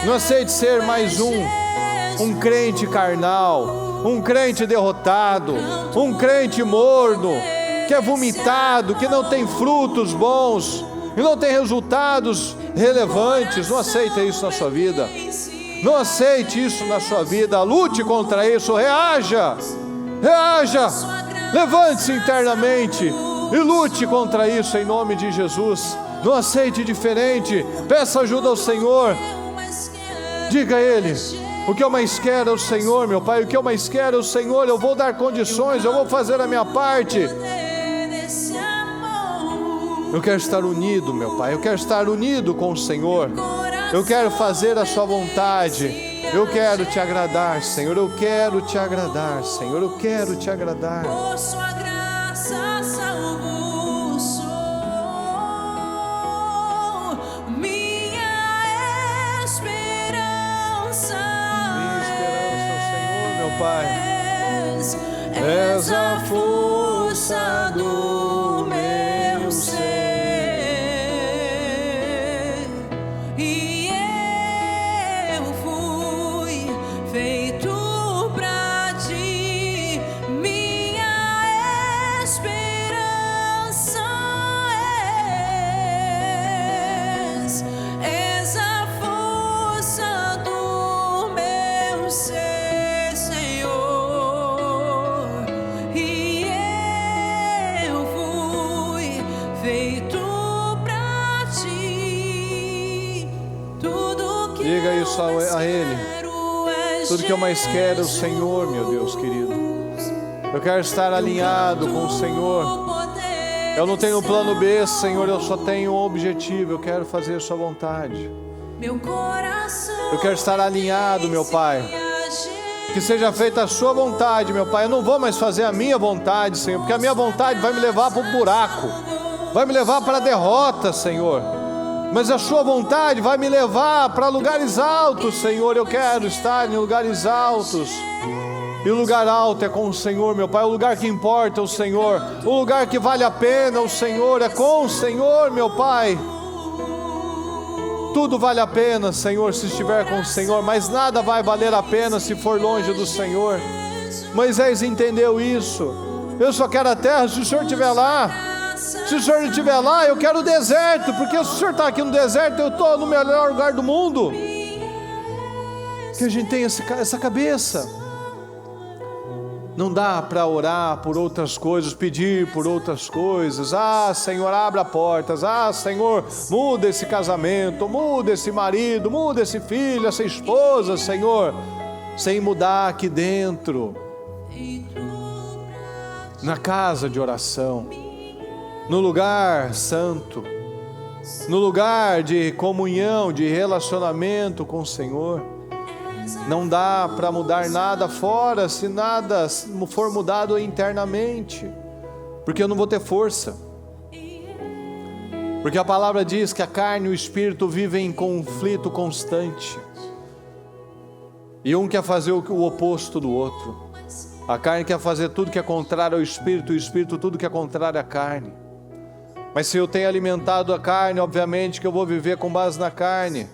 Não aceite ser mais um crente carnal, um crente derrotado, um crente morno, que é vomitado, que não tem frutos bons e não tem resultados relevantes. Não aceite isso na sua vida. Não aceite isso na sua vida. Lute contra isso. Reaja. Levante-se internamente e lute contra isso em nome de Jesus. Não aceite diferente. Peça ajuda ao Senhor. Diga a Ele: o que eu mais quero é o Senhor, meu Pai. O que eu mais quero é o Senhor. Eu vou dar condições, eu vou fazer a minha parte. Eu quero estar unido, meu Pai. Eu quero estar unido com o Senhor. Eu quero fazer a sua vontade. Eu quero te agradar, Senhor. Eu quero te agradar, Senhor. Eu quero te agradar. Por sua graça salvo sou. Minha esperança Minha esperança, Senhor, meu Pai. És a força do meu ser. E eu fui feito pra ti. Minha esperança és a força do meu ser, Senhor. E eu fui feito pra ti. Tudo que Diga isso a Ele. Tudo que eu mais quero é o Senhor, meu Deus querido. Eu quero estar alinhado com o Senhor. Eu não tenho plano B, Senhor. Eu só tenho um objetivo. Eu quero fazer a sua vontade. meu coração. Eu quero estar alinhado, meu Pai. Que seja feita a sua vontade, meu Pai. Eu não vou mais fazer a minha vontade, Senhor, porque a minha vontade vai me levar para o buraco, vai me levar para a derrota, Senhor. Mas a sua vontade vai me levar para lugares altos, Senhor. Eu quero estar em lugares altos. E o lugar alto é com o Senhor, meu Pai. O lugar que importa é o Senhor. O lugar que vale a pena é o Senhor. É com o Senhor, meu Pai. Tudo vale a pena, Senhor, se estiver com o Senhor, mas nada vai valer a pena se for longe do Senhor. Moisés entendeu isso. Eu só quero a terra se o Senhor estiver lá. Se o Senhor estiver lá, eu quero o deserto, porque se o Senhor está aqui no deserto, eu estou no melhor lugar do mundo. Que a gente tenha essa cabeça. Não dá para orar por outras coisas, pedir por outras coisas. Ah, Senhor, abra portas. Ah, Senhor, muda esse casamento, muda esse marido, muda esse filho, essa esposa, Senhor. Sem mudar aqui dentro, na casa de oração, no lugar santo, no lugar de comunhão, de relacionamento com o Senhor. Não dá para mudar nada fora se nada for mudado internamente, porque eu não vou ter força. Porque a palavra diz que a carne e o espírito vivem em conflito constante, e um quer fazer o oposto do outro. A carne quer fazer tudo que é contrário ao espírito, e o espírito tudo que é contrário à carne. Mas se eu tenho alimentado a carne, obviamente que eu vou viver com base na carne.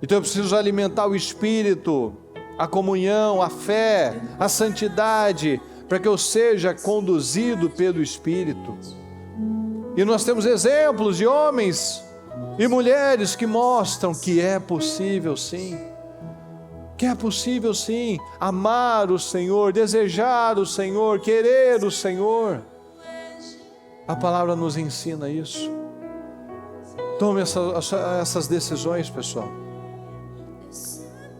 Então eu preciso alimentar o espírito, a comunhão, a fé, a santidade, para que eu seja conduzido pelo Espírito. E nós temos exemplos de homens e mulheres que mostram que é possível sim. Que é possível sim amar o Senhor, desejar o Senhor, querer o Senhor. A palavra nos ensina isso. Tome essas decisões, pessoal.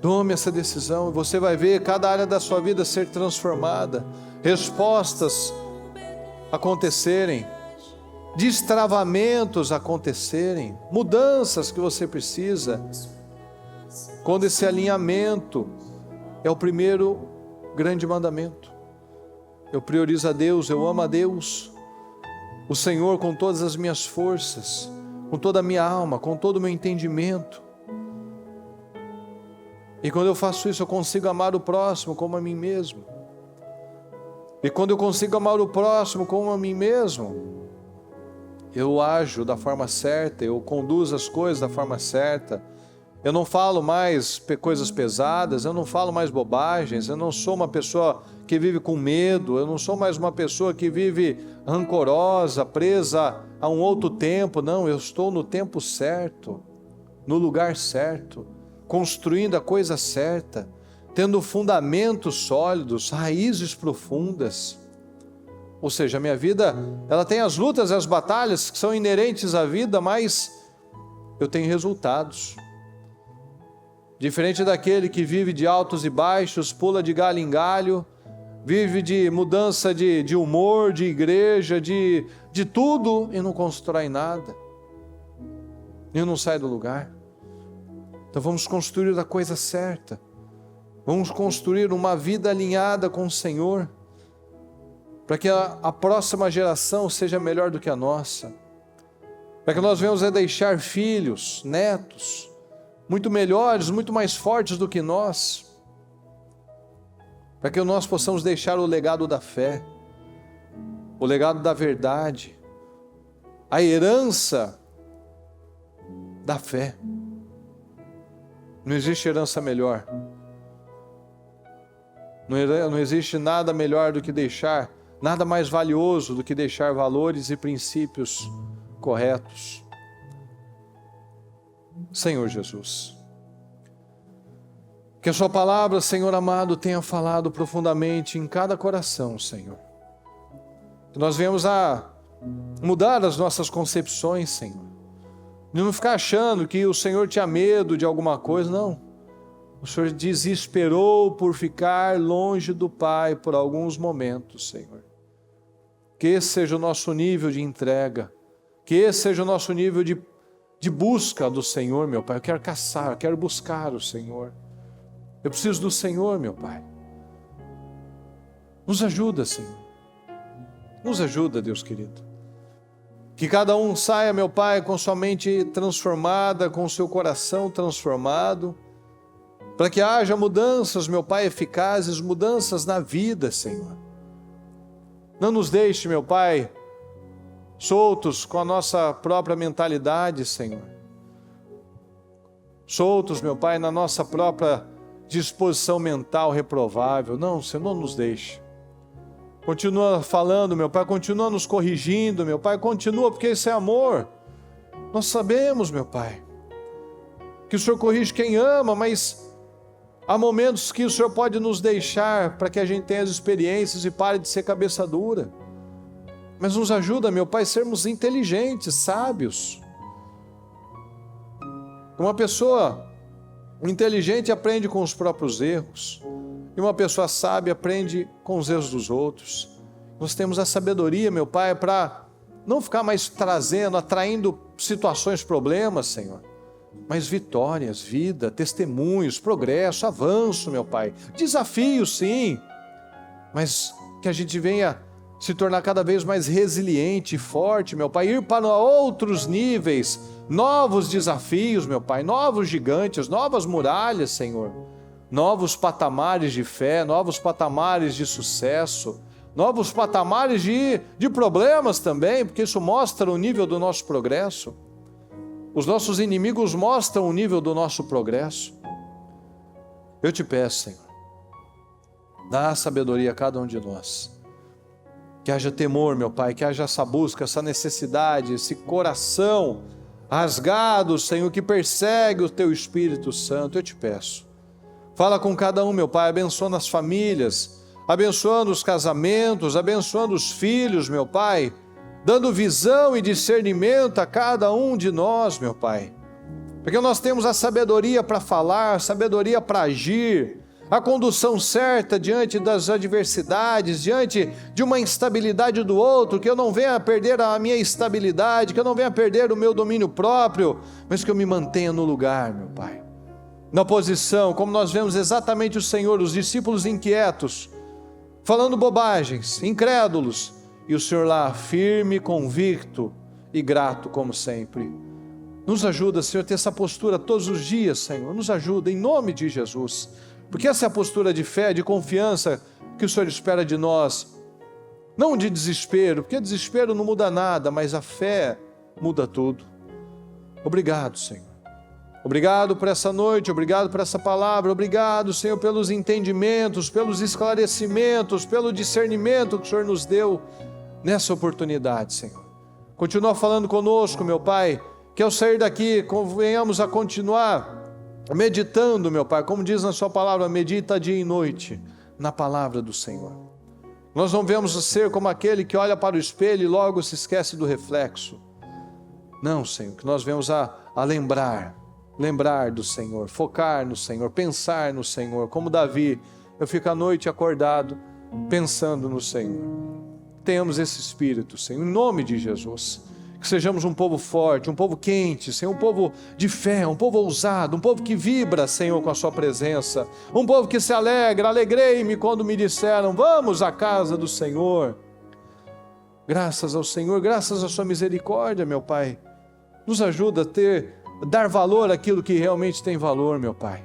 Tome essa decisão e você vai ver cada área da sua vida ser transformada, respostas acontecerem, destravamentos acontecerem, mudanças que você precisa. Quando esse alinhamento é o primeiro grande mandamento. Eu priorizo a Deus, eu amo a Deus, o Senhor com todas as minhas forças, com toda a minha alma, com todo o meu entendimento. E quando eu faço isso, eu consigo amar o próximo como a mim mesmo. E quando eu consigo amar o próximo como a mim mesmo, eu ajo da forma certa, eu conduzo as coisas da forma certa. Eu não falo mais coisas pesadas, eu não falo mais bobagens, eu não sou uma pessoa que vive com medo, eu não sou mais uma pessoa que vive rancorosa, presa a um outro tempo. Não, eu estou no tempo certo, no lugar certo, construindo a coisa certa, tendo fundamentos sólidos, raízes profundas. Ou seja, a minha vida, ela tem as lutas e as batalhas que são inerentes à vida, mas eu tenho resultados. Diferente daquele que vive de altos e baixos, pula de galho em galho, vive de mudança de humor, de igreja, de tudo, e não constrói nada, e não sai do lugar. Então vamos construir a coisa certa, vamos construir uma vida alinhada com o Senhor, para que a próxima geração seja melhor do que a nossa, para que nós venhamos a deixar filhos, netos, muito melhores, muito mais fortes do que nós, para que nós possamos deixar o legado da fé, o legado da verdade, a herança da fé. Não existe herança melhor, não existe nada melhor do que deixar, nada mais valioso do que deixar valores e princípios corretos. Senhor Jesus, que a sua palavra, Senhor amado, tenha falado profundamente em cada coração, Senhor. Que nós venhamos a mudar as nossas concepções, Senhor. De não ficar achando que o Senhor tinha medo de alguma coisa, não. O Senhor desesperou por ficar longe do Pai por alguns momentos, Senhor. Que esse seja o nosso nível de entrega, que esse seja o nosso nível de busca do Senhor, meu Pai. Eu quero caçar, eu quero buscar o Senhor. Eu preciso do Senhor, meu Pai. Nos ajuda, Senhor. Nos ajuda, Deus querido. Que cada um saia, meu Pai, com sua mente transformada, com seu coração transformado, para que haja mudanças, meu Pai, eficazes, mudanças na vida, Senhor. Não nos deixe, meu Pai, soltos com a nossa própria mentalidade, Senhor. Soltos, meu Pai, na nossa própria disposição mental reprovável. Não, Senhor, não nos deixe. Continua falando, meu Pai, continua nos corrigindo, meu Pai, continua, porque isso é amor. Nós sabemos, meu Pai, que o Senhor corrige quem ama, mas há momentos que o Senhor pode nos deixar para que a gente tenha as experiências e pare de ser cabeça dura. Mas nos ajuda, meu Pai, a sermos inteligentes, sábios. Uma pessoa inteligente aprende com os próprios erros, e uma pessoa sábia aprende com os erros dos outros. Nós temos a sabedoria, meu Pai, para não ficar mais atraindo situações, problemas, Senhor, mas vitórias, vida, testemunhos, progresso, avanço, meu Pai. Desafios, sim, mas que a gente venha se tornar cada vez mais resiliente e forte, meu Pai, ir para outros níveis, novos desafios, meu Pai, novos gigantes, novas muralhas, Senhor, novos patamares de fé, novos patamares de sucesso, novos patamares de problemas também, porque isso mostra o nível do nosso progresso. Os nossos inimigos mostram o nível do nosso progresso. Eu te peço, Senhor, dá sabedoria a cada um de nós. Que haja temor, meu Pai, que haja essa busca, essa necessidade, esse coração rasgado, Senhor, que persegue o Teu Espírito Santo. Eu te peço. Fala com cada um, meu Pai, abençoando as famílias, abençoando os casamentos, abençoando os filhos, meu Pai, dando visão e discernimento a cada um de nós, meu Pai. Porque nós temos a sabedoria para falar, sabedoria para agir, a condução certa diante das adversidades, diante de uma instabilidade do outro, que eu não venha a perder a minha estabilidade, que eu não venha a perder o meu domínio próprio, mas que eu me mantenha no lugar, meu Pai. Na posição, como nós vemos exatamente o Senhor, os discípulos inquietos, falando bobagens, incrédulos, e o Senhor lá firme, convicto e grato como sempre. Nos ajuda, Senhor, a ter essa postura todos os dias, Senhor, nos ajuda em nome de Jesus, porque essa é a postura de fé, de confiança que o Senhor espera de nós, não de desespero, porque desespero não muda nada, mas a fé muda tudo. Obrigado, Senhor. Obrigado por essa noite, obrigado por essa palavra, obrigado, Senhor, pelos entendimentos, pelos esclarecimentos, pelo discernimento que o Senhor nos deu nessa oportunidade, Senhor. Continua falando conosco, meu Pai, que ao sair daqui, venhamos a continuar meditando, meu Pai, como diz na sua palavra, medita dia e noite na palavra do Senhor. Nós não vamos ser como aquele que olha para o espelho e logo se esquece do reflexo. Não, Senhor, que nós venhamos a lembrar do Senhor, focar no Senhor, pensar no Senhor, como Davi, eu fico à noite acordado pensando no Senhor. Tenhamos esse espírito, Senhor, em nome de Jesus, que sejamos um povo forte, um povo quente, Senhor, um povo de fé, um povo ousado, um povo que vibra, Senhor, com a sua presença, um povo que se alegra. Alegrei-me quando me disseram, vamos à casa do Senhor. Graças ao Senhor, graças à sua misericórdia, meu Pai, nos ajuda a dar valor àquilo que realmente tem valor, meu Pai,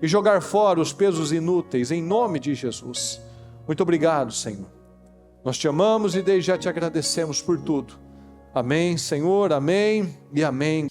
e jogar fora os pesos inúteis, em nome de Jesus. Muito obrigado, Senhor. Nós te amamos e desde já te agradecemos por tudo. Amém, Senhor, amém e amém.